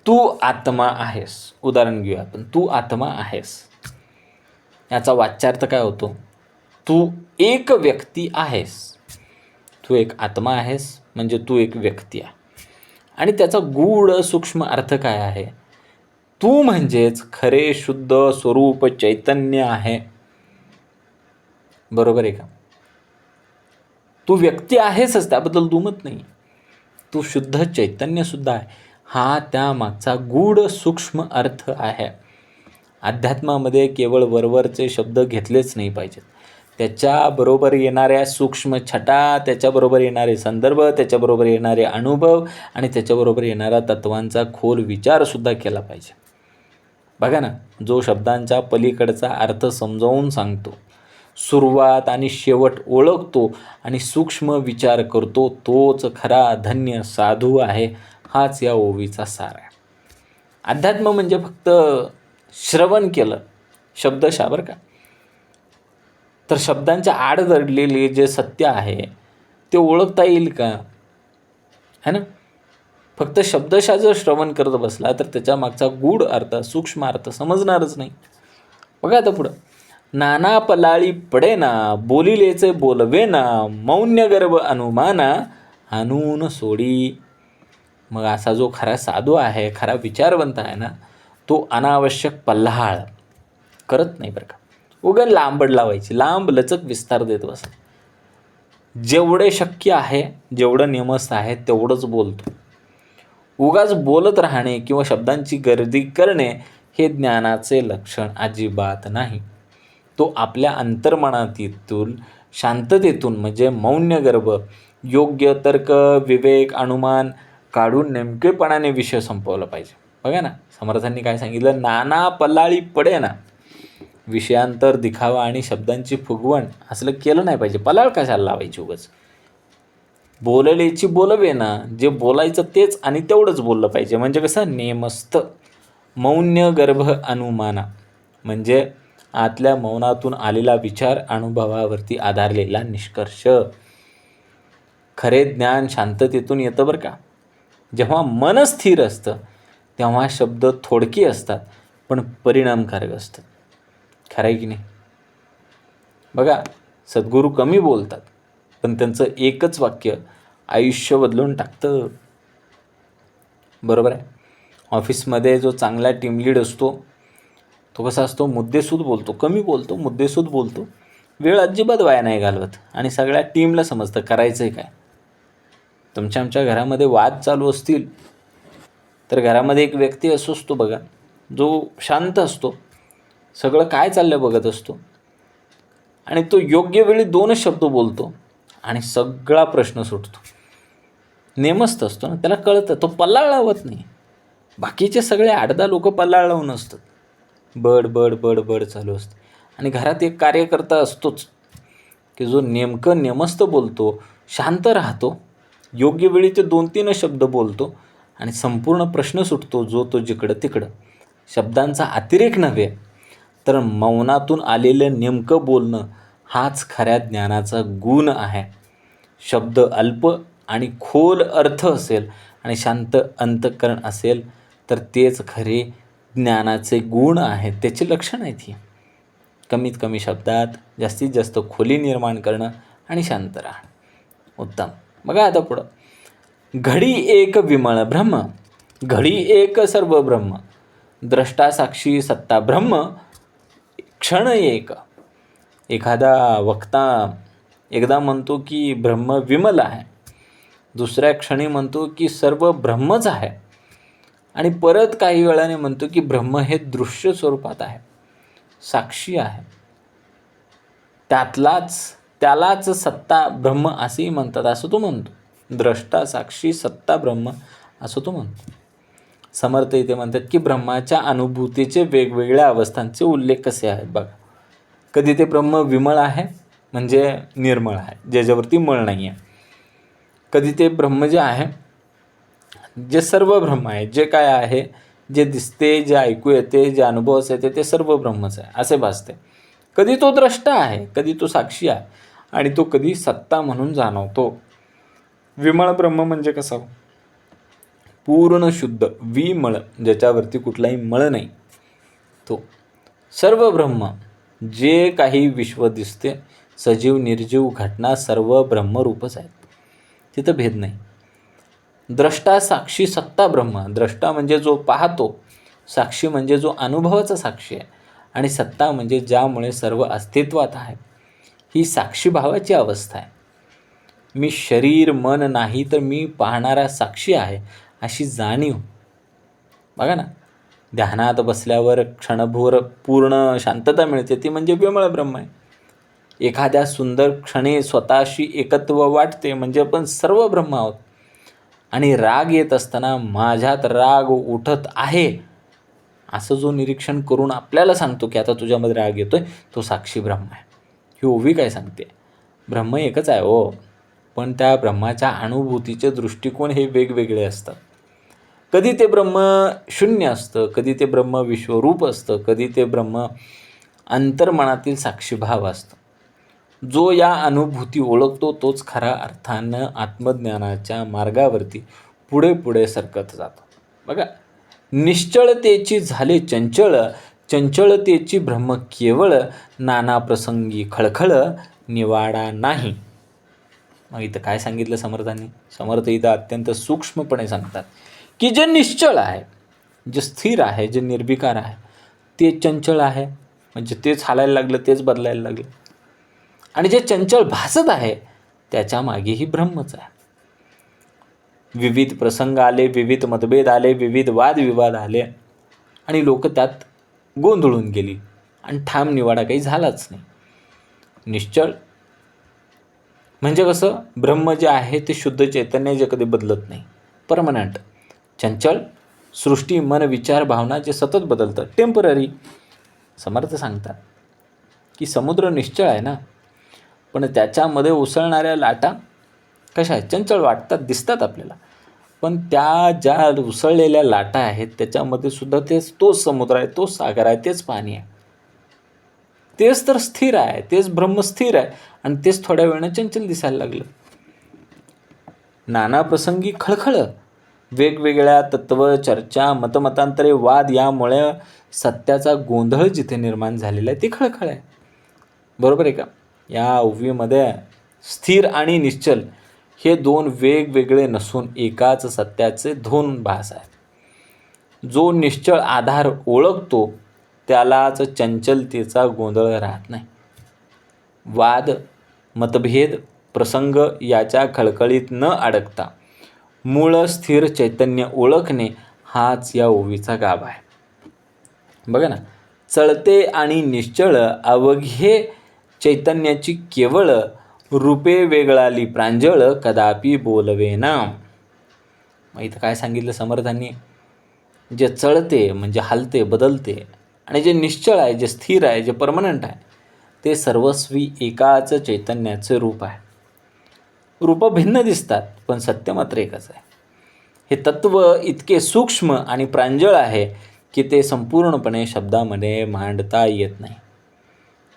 तू आत्मा आहेस, उदाहरण घेऊया आपण. तू आत्मा आहेस, याचा वाच्यार्थ काय होतो, तू एक व्यक्ती आहेस. तू एक आत्मा आहेस म्हणजे तू एक व्यक्ती आहे. आणि त्याचा गूढ सूक्ष्म अर्थ काय आहे, तू म्हणजेच खरे शुद्ध स्वरूप चैतन्य आहे. बरोबर आहे का? तू व्यक्ती आहेसच, त्याबद्दल दुमत नाही. तू शुद्ध चैतन्यसुद्धा आहे. हा त्यामागचा गूढ सूक्ष्म अर्थ आहे. अध्यात्मामध्ये केवळ वरवरचे शब्द घेतलेच नाही पाहिजेत. त्याच्याबरोबर येणाऱ्या सूक्ष्म छटा, त्याच्याबरोबर येणारे संदर्भ, त्याच्याबरोबर येणारे अनुभव आणि त्याच्याबरोबर येणारा तत्वांचा खोल विचारसुद्धा केला पाहिजे. बघा ना, जो शब्दांच्या पलीकडचा अर्थ समजावून सांगतो, सुरुवात आणि शेवट ओळखतो आणि सूक्ष्म विचार करतो, तोच खरा धन्य साधू आहे. हाच या ओवीचा सार आहे. अध्यात्म म्हणजे फक्त श्रवण केलं शब्दशः बरं का, तर शब्दांच्या आड दडलेले जे सत्य आहे ते ओळखता येईल का, है ना? फक्त शब्दशः जर श्रवण करत बसला तर त्याच्या मागचा गूढ अर्थ, सूक्ष्म अर्थ समजणारच नाही. बघा आता पुढं, नाना पलाळी पडेना, बोलिलेचे बोलवेना, मौन्य गर्भ अनुमाना, हानून सोडी. मग असा जो खरा साधू आहे, खरा विचारवंत आहे ना, तो अनावश्यक पल्हाळ करत नाही बरं का. उगाच लांबड लावायची, लांब लचक विस्तार देत बसा. जेवढे शक्य आहे, जेवढं नियमस्थ आहे तेवढंच बोलतो. उगाच बोलत राहणे किंवा शब्दांची गर्दी करणे हे ज्ञानाचे लक्षण अजिबात नाही. तो आपल्या अंतर्मनातीतून शांततेतून म्हणजे मौनगर्भ योग्य तर्क विवेक अनुमान काढून नेमकेपणाने विषय संपवला पाहिजे. बघा ना, समर्थांनी काय सांगितलं, नाना पल्लाळी पडे ना. विषयांतर दिखावा आणि शब्दांची फुगवण असलं केलं नाही पाहिजे. पलाळ कशाला लावायची उगाच. बोललेची बोलवे ना, जे बोलायचं तेच आणि तेवढंच बोललं पाहिजे. म्हणजे कसं, नेमस्त मौन्य गर्भ अनुमाना म्हणजे आतल्या मौनातून आलेला विचार अनुभवावरती आधारलेला निष्कर्ष. खरे ज्ञान शांततेतून येतं बरं का. जेव्हा मन स्थिर असतं तेव्हा शब्द थोडके असतात पण परिणामकारक असतात. खरं आहे की नाही. बघा, सद्गुरू कमी बोलतात पण त्यांचं एकच वाक्य आयुष्य बदलून टाकतं. बरोबर आहे. ऑफिसमध्ये जो चांगला टीम लीड असतो तो कसा असतो, मुद्देसूद बोलतो, कमी बोलतो, मुद्देसूद बोलतो, वेळ अजिबात वाया नाही घालवत आणि सगळ्या टीमला समजतं करायचं आहे काय. तुमच्या आमच्या घरामध्ये वाद चालू असतील तर घरामध्ये एक व्यक्ती असतो बघा, जो शांत असतो, सगळं काय चाललं बघत असतो आणि तो योग्य वेळी 2च शब्द बोलतो आणि सगळा प्रश्न सुटतो. नेमस्त असतो ना, त्याला कळतं, तो पल्लाळ लावत नाही. बाकीचे सगळे 8-10 लोक पल्लाळ लावून असतात. बड बड बड बड चालू असतं. आणि घरात एक कार्यकर्ता असतोच की जो नेमकं नेमस्त बोलतो, शांत राहतो, योग्य वेळी ते 2-3 शब्द बोलतो आणि संपूर्ण प्रश्न सुटतो, जो तो जिकडं तिकडं. शब्दांचा अतिरेक नव्हे तर मौनातून आलेलं नेमकं बोलणं हाच खऱ्या ज्ञानाचा गुण आहे. शब्द अल्प आणि खोल अर्थ असेल आणि शांत अंतःकरण असेल तर तेच खरे ज्ञानाचे गुण आहेत, त्याची लक्षणं आहेत ही. कमीत कमी शब्दात जास्तीत जास्त खोली निर्माण करणं आणि शांत राहणं. उत्तम. बघा आता पुढं, घडी एक विमळ ब्रह्म, घडी एक सर्व ब्रह्म, द्रष्टा साक्षी सत्ता ब्रह्म, क्षण एक. एखादा वक्ता एकदा म्हणतो की ब्रह्म विमल आहे, दुसऱ्या क्षणी म्हणतो की सर्व ब्रह्मच आहे आणि परत काही वेळाने म्हणतो की ब्रह्म हे दृश्य स्वरूपात आहे, साक्षी आहे. त्यालाच सत्ता ब्रह्म असेही म्हणतात, असं तो म्हणतो. द्रष्टा साक्षी सत्ता ब्रह्म असं तो म्हणतो. समर्थ इथे म्हणतात की ब्रह्माच्या अनुभूतीचे वेगवेगळ्या अवस्थांचे उल्लेख कसे आहेत बघा. कधी ते ब्रह्म विमळ आहे म्हणजे निर्मळ आहे, ज्याच्यावरती मळ नाही आहे. कधी ते ब्रह्म जे आहे, जे सर्व ब्रह्म आहे, जे काय आहे, जे दिसते, जे ऐकू येते, जे अनुभवास येते, ते सर्व ब्रह्मच आहे असे भासते. कधी तो द्रष्टा आहे, कधी तो साक्षी आहे आणि तो कधी सत्ता म्हणून जाणवतो. विमळ ब्रह्म म्हणजे कसा, पूर्ण शुद्ध विमळ, ज्याच्यावरती कुठलाही मळ नाही, तो. सर्व ब्रह्म, जे काही विश्व दिसते, सजीव निर्जीव घटना सर्व ब्रह्मरूपच आहेत, तिथं भेद नाही. द्रष्टा साक्षी सत्ता ब्रह्म, द्रष्टा म्हणजे जो पाहतो, साक्षी म्हणजे जो अनुभवाचा साक्षी आहे आणि सत्ता म्हणजे ज्यामुळे सर्व अस्तित्वात आहे. ही साक्षीभावाची अवस्था आहे. मी शरीर मन नाही तर मी पाहणारा साक्षी आहे अशी जाणीव. बघा ना, ध्यानात बसल्यावर क्षणभर पूर्ण शांतता मिळते, ती म्हणजे विमळ ब्रह्म आहे. एखाद्या सुंदर क्षणी स्वतःशी एकत्व वाटते म्हणजे आपण सर्व ब्रह्म आहोत. आणि राग येत असताना माझ्यात राग उठत आहे असं जो निरीक्षण करून आपल्याला सांगतो की आता तुझ्यामध्ये राग येतोय, तो साक्षी ब्रह्म आहे. ही ओवी काय सांगते, ब्रह्म एकच आहे हो, पण त्या ब्रह्माच्या अनुभूतीचे दृष्टिकोन हे वेगवेगळे असतात. कधी ते ब्रह्म शून्य असतं, कधी ते ब्रह्म विश्वरूप असतं, कधी ते ब्रह्म अंतर्मनातील साक्षीभाव असतं. जो या अनुभूती ओळखतो तोच खऱ्या अर्थानं आत्मज्ञानाच्या मार्गावरती पुढे पुढे सरकत जातो. बघा, निश्चळतेची झाले चंचळ, चंचळतेची ब्रह्म केवळ, नाना प्रसंगी खळखळ निवाडा नाही. मग इथं काय सांगितलं समर्थांनी? समर्थ इथं अत्यंत सूक्ष्मपणे सांगतात की जे निश्चळ आहे, जे स्थिर आहे, जे निर्विकार आहे, ते चंचळ आहे म्हणजे तेच हालायला लागलं, तेच बदलायला लागलं. आणि जे चंचल भासत आहे त्याच्या मागेही ब्रह्मच आहे. विविध प्रसंग आले, विविध मतभेद आले, विविध वादविवाद आले आणि लोक त्यात गोंधळून गेली आणि ठाम निवाडा काही झालाच नाही. निश्चळ म्हणजे कसं, ब्रह्म जे आहे ते शुद्ध चैतन्य जे कधी बदलत नाही, परमनंट. चंचल सृष्टी, मन, विचार, भावना जे सतत बदलतं, टेम्पररी. समर्थ सांगतात की समुद्र निश्चळ आहे ना, पण त्याच्यामध्ये उसळणाऱ्या लाटा कशा आहेत, चंचल वाटतात, दिसतात आपल्याला. पण त्या ज्या उसळलेल्या लाटा आहेत त्याच्यामध्ये सुद्धा तोच समुद्र आहे, तोच सागर आहे, तेच पाणी आहे. तेच तर स्थिर आहे, तेच ब्रह्म स्थिर आहे आणि तेच थोड्या वेळानं चंचल दिसायला लागलं. नाना प्रसंगी खळखळ, वेगवेगळ्या तत्व, चर्चा, मतमतांतरे, वाद यामुळे सत्याचा गोंधळ जिथे निर्माण झालेला आहे ती खळखळ आहे. बरोबर आहे का? या ओवीमध्ये स्थिर आणि निश्चल हे दोन वेगवेगळे नसून एकाच सत्याचे दोन भास आहेत. जो निश्चळ आधार ओळखतो त्यालाच चंचलतेचा गोंधळ राहत नाही. वाद, मतभेद, प्रसंग याच्या खळखळीत न अडकता मूळ स्थिर चैतन्य ओळखणे हाच या ओवीचा गाभा आहे. बघा ना, चळते आणि निश्चळ अवघे चैतन्याची केवळ रूपे वेगळाली प्रांजळ कदापि बोलवेना. मग इथं काय सांगितलं समर्थांनी? जे चळते म्हणजे हलते, बदलते, आणि जे निश्चळ आहे, जे स्थिर आहे, जे परमनंट आहे, ते सर्वस्वी एकाच चैतन्याचे रूप आहे. रूप भिन्न दिसतात पण सत्य मात्र एकच आहे. हे तत्व इतके सूक्ष्म आणि प्रांजळ आहे की ते संपूर्णपणे शब्दामध्ये मांडता येत नाही.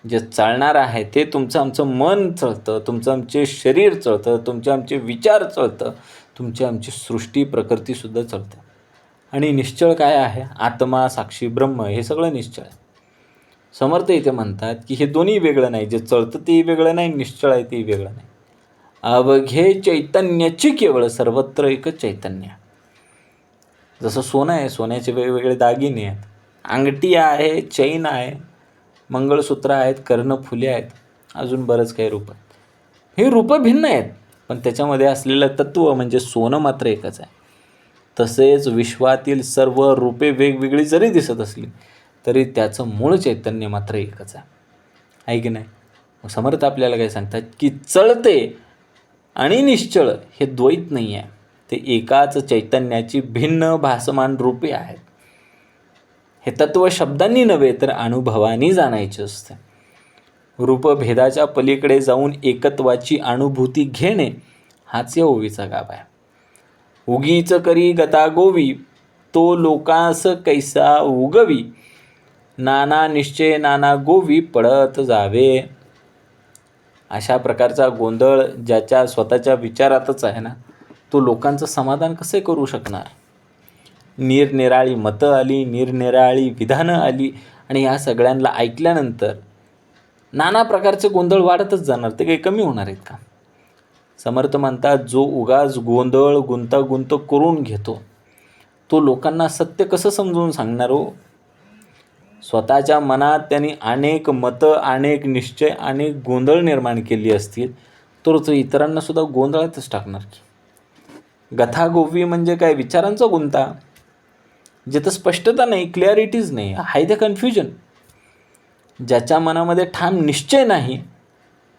जे चालणार आहे ते तुमचं आमचं मन चळतं, तुमचं आमचे शरीर चळतं, तुमचे आमचे विचार चळतं, तुमची आमची सृष्टी प्रकृतीसुद्धा चळतं. आणि निश्चळ काय आहे? आत्मा, साक्षी, ब्रह्म हे सगळं निश्चळ आहे. समर्थ इथे म्हणतात की हे दोन्ही वेगळं नाही, जे चळतं तेही वेगळं नाही, निश्चळ आहे तेही वेगळं नाही. अवघे चैतन्याची केवळ, सर्वत्र एकच चैतन्य. जसं सोनं आहे, सोन्याचे वेगवेगळे दागिने आहेत, अंगठी आहे, चैन आहे, मंगळसूत्र आहेत, कर्णफुले आहेत, अजून बरंच काही रूप आहेत. हे रूपं भिन्न आहेत पण त्याच्यामध्ये असलेलं तत्त्व म्हणजे सोनं मात्र एकच आहे. तसेच विश्वातील सर्व रूपे वेगवेगळी जरी दिसत असली तरी त्याचं मूळ चैतन्य मात्र एकच आहे की नाही? मग समर्थ आपल्याला काय सांगतात की चळते आणि निश्चळ हे द्वैत नाही आहे, ते एकाच चैतन्याची भिन्न भासमान रूपे आहेत. हे तत्व शब्दांनी नव्हे तर अनुभवानी जाणायचे असते. रूपभेदाच्या पलीकडे जाऊन एकत्वाची अनुभूती घेणे हाच या ओवीचा गाभा आहे. उगीच करी गतागोवी तो लोकांस कैसा उगवी, नाना निश्चय नाना गोवी पडत जावे. अशा प्रकारचा गोंधळ ज्याच्या स्वतःच्या विचारातच आहे ना, तो लोकांचं समाधान कसे करू शकणार? निरनिराळी मतं आली, निरनिराळी विधानं आली आणि या सगळ्यांना ऐकल्यानंतर नाना प्रकारचे गोंधळ वाढतच जाणार, ते काही कमी होणार आहेत का? समर्थ म्हणतात, जो उगाच गोंधळ गुंतागुंत करून घेतो तो लोकांना सत्य कसं समजून सांगणार हो? स्वतःच्या मनात त्यांनी अनेक मतं, अनेक निश्चय, अनेक गोंधळ निर्माण केली असतील तर तो इतरांना सुद्धा गोंधळातच टाकणार की. गथागोवी म्हणजे काय? विचारांचा गुंता, जिथं स्पष्टता नाही, क्लॅरिटीज नाही, आहे ते कन्फ्युजन. ज्याच्या मनामध्ये ठाम निश्चय नाही,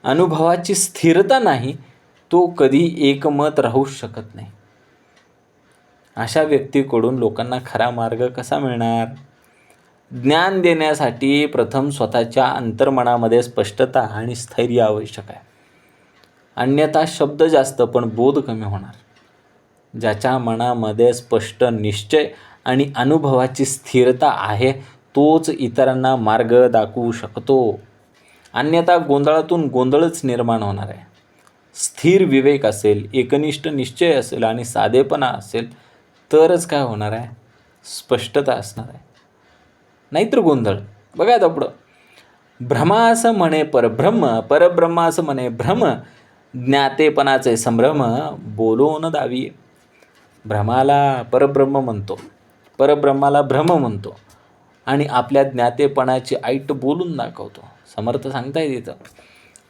अनुभवाची स्थिरता नाही, तो कधी एकमत राहू शकत नाही. अशा व्यक्तीकडून लोकांना खरा मार्ग कसा मिळणार? ज्ञान देण्यासाठी प्रथम स्वतःच्या अंतर्मनामध्ये स्पष्टता आणि स्थैर्य आवश्यक आहे. अन्यथा शब्द जास्त पण बोध कमी होणार. ज्याच्या मनामध्ये स्पष्ट निश्चय आणि अनुभवाची स्थिरता आहे तोच इतरांना मार्ग दाखवू शकतो. अन्यथा गोंधळातून गोंधळच निर्माण होणार आहे. स्थिर विवेक असेल, एकनिष्ठ निश्चय असेल आणि साधेपणा असेल तरच काय होणार आहे? स्पष्टता असणार आहे, नाहीतर गोंधळ. बघा आता पुढं, भ्रमास म्हणे परब्रह्म, परब्रह्मास म्हणे भ्रम, ज्ञातेपणाचे संभ्रम बोलून दावी. भ्रमाला परब्रह्म म्हणतो, परब्रह्माला भ्रम म्हणतो आणि आपल्या ज्ञातेपणाची ऐट बोलून दाखवतो. समर्थ सांगताय तिथं,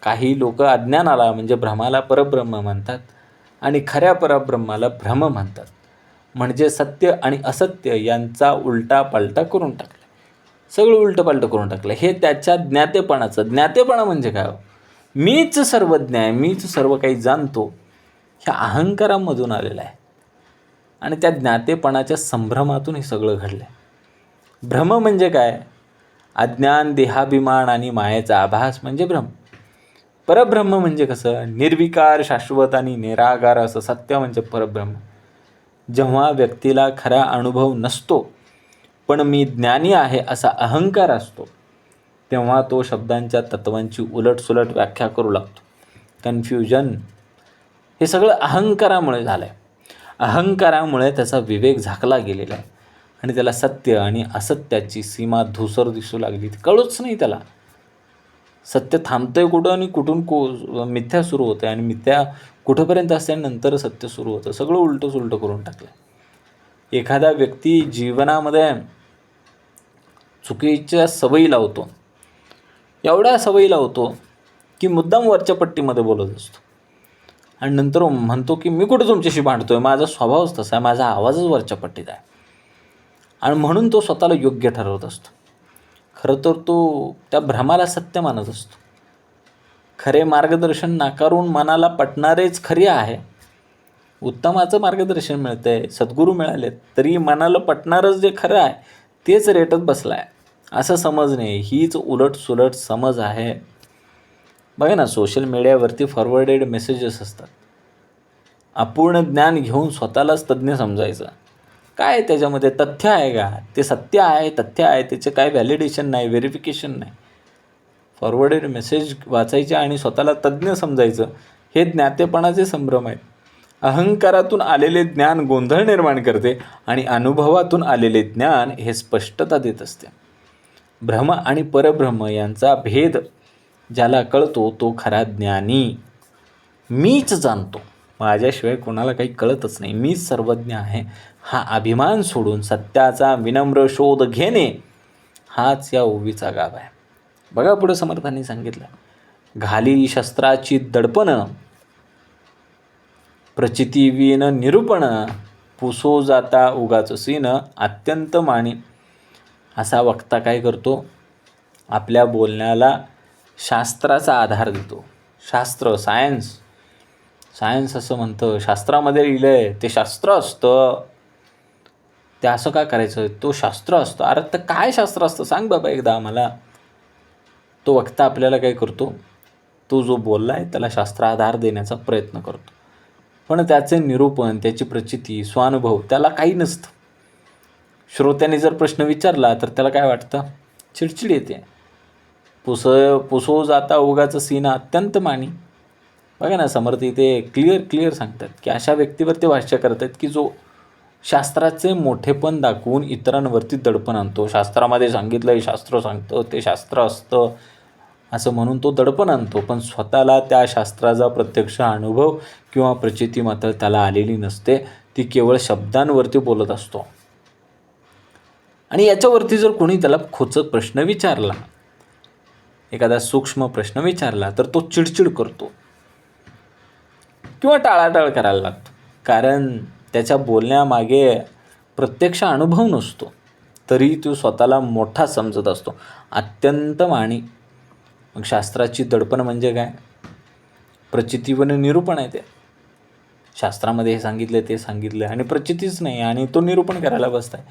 काही लोक अज्ञानाला म्हणजे भ्रमाला परब्रह्म म्हणतात आणि खऱ्या परब्रह्माला भ्रम म्हणतात. म्हणजे सत्य आणि असत्य यांचा उलटापालटा करून टाकला. सगळं उलटंपालटं करून टाकलं. हे त्याच्या ज्ञातेपणाचं. ज्ञातेपणा म्हणजे काय हो? मीच सर्वज्ञ आहे, मीच सर्व काही जाणतो, ह्या अहंकारामधून आलेला आहे. आणि त्या ज्ञातेपणाच्या संभ्रमातून हे सगळं घडलं आहे. भ्रम म्हणजे काय? अज्ञान, देहाभिमान आणि मायेचा आभास म्हणजे भ्रम. परब्रह्म म्हणजे कसं? निर्विकार, शाश्वत आणि निराकार असं सत्य म्हणजे परब्रह्म. जेव्हा व्यक्तीला खरा अनुभव नसतो, पण मी ज्ञानी आहे असा अहंकार असतो, तेव्हा तो शब्दांच्या तत्वांची उलटसुलट व्याख्या करू लागतो. कन्फ्युजन हे सगळं अहंकारामुळे झालं आहे. अहंकारामुळे त्याचा विवेक झाकला गेलेला आहे आणि त्याला सत्य आणि असत्याची सीमा धूसर दिसू लागली. कळूच नाही त्याला. सत्य थांबतंय कुठं आणि कुठून मिथ्या सुरू होतं आहे आणि मिथ्या कुठंपर्यंत असते आणि नंतर सत्य सुरू होतं. सगळं उलटं करून टाकलं. एखादा व्यक्ती जीवनामध्ये चुकीच्या सवयी लावतो, एवढ्या सवयी लावतो की मुद्दाम वरच्या पट्टीमध्ये बोलत असतो आणि नंतर म्हणतो की मी कुठं तुमच्याशी भांडतो आहे, माझा स्वभावच तसा आहे, माझा आवाजच वरच्या पट्टीत आहे. आणि म्हणून तो स्वतःला योग्य ठरवत असतो. खरं तर तो त्या भ्रमाला सत्य मानत असतो. खरे मार्गदर्शन नाकारून मनाला पटणारेच खरे आहे. उत्तमाचं मार्गदर्शन मिळतं आहे, सद्गुरू मिळालेत, तरी मनाला पटणारच जे खरं आहे तेच रेटत बसला आहे असं समजणे, हीच उलटसुलट समज आहे. बघा ना, सोशल मीडियावरती फॉरवर्डेड मेसेजेस असतात. अपूर्ण ज्ञान घेऊन स्वतःलाच तज्ज्ञ समजायचं. काय त्याच्यामध्ये तथ्य आहे का? ते सत्य आहे, तथ्य आहे, त्याचं काय व्हॅलिडेशन नाही, व्हेरिफिकेशन नाही. फॉरवर्डेड मेसेज वाचायचे आणि स्वतःला तज्ज्ञ समजायचं, हे ज्ञातेपणाचे संभ्रम आहेत. अहंकारातून आलेले ज्ञान गोंधळ निर्माण करते आणि अनुभवातून आलेले ज्ञान हे स्पष्टता देत असते. भ्रम आणि परब्रह्म यांचा भेद ज्याला कळतो तो खरा ज्ञानी. मीच जाणतो, माझ्याशिवाय कोणाला काही कळतच नाही, मीच सर्वज्ञ आहे, हा अभिमान सोडून सत्याचा विनम्र शोध घेणे, हाच या ओवीचा गाभ आहे. बघा पुढे समर्थांनी सांगितलं, घाली शस्त्राची दडपण, प्रचितीवीन निरूपण, पुसो जाता उगाच सीन, अत्यंत माणी. असा वक्ता काय करतो? आपल्या बोलण्याला शास्त्राचा आधार देतो. शास्त्र, सायन्स असं म्हणतं, शास्त्रामध्ये लिहिलं आहे, ते शास्त्र असतं. ते असं का करायचं? तो शास्त्र असतं. अरे तर काय शास्त्र असतं सांग बाबा एकदा आम्हाला. तो वक्ता आपल्याला काय करतो? तो जो बोलला आहे त्याला शास्त्र आधार देण्याचा प्रयत्न करतो, पण त्याचे निरूपण, त्याची प्रचिती, स्वानुभव त्याला काही नसतं. श्रोत्याने जर प्रश्न विचारला तर त्याला काय वाटतं? चिडचिड येते. पुसो जाता उगाच सीन, अत्यंत मानी. बघा ना, समर्थ इथे क्लिअर सांगतात की अशा व्यक्तीवरती भाष्य करतात की जो शास्त्राचे मोठेपण दाखवून इतरांवरती दडपण आणतो. शास्त्रामध्ये सांगितलं आहे, शास्त्र सांगतं, ते शास्त्र असतं असं म्हणून तो दडपण आणतो, पण स्वतःला त्या शास्त्राचा प्रत्यक्ष अनुभव किंवा प्रचिती मात्र त्याला आलेली नसते. ती केवळ शब्दांवरती बोलत असतो. आणि याच्यावरती जर कोणी त्याला खोचक प्रश्न विचारला, एखादा सूक्ष्म प्रश्न विचारला, तर तो चिडचिड करतो किंवा टाळाटाळ करायला लागतो, कारण त्याच्या बोलण्यामागे प्रत्यक्ष अनुभव नसतो. तरी तो स्वतःला मोठा समजत असतो. अत्यंत माणी. मग शास्त्राची दडपण म्हणजे काय? प्रचितीवन निरूपण आहे. ते शास्त्रामध्ये हे सांगितलं, ते सांगितलं आणि प्रचितीच नाही आणि तो निरूपण करायला बसताय.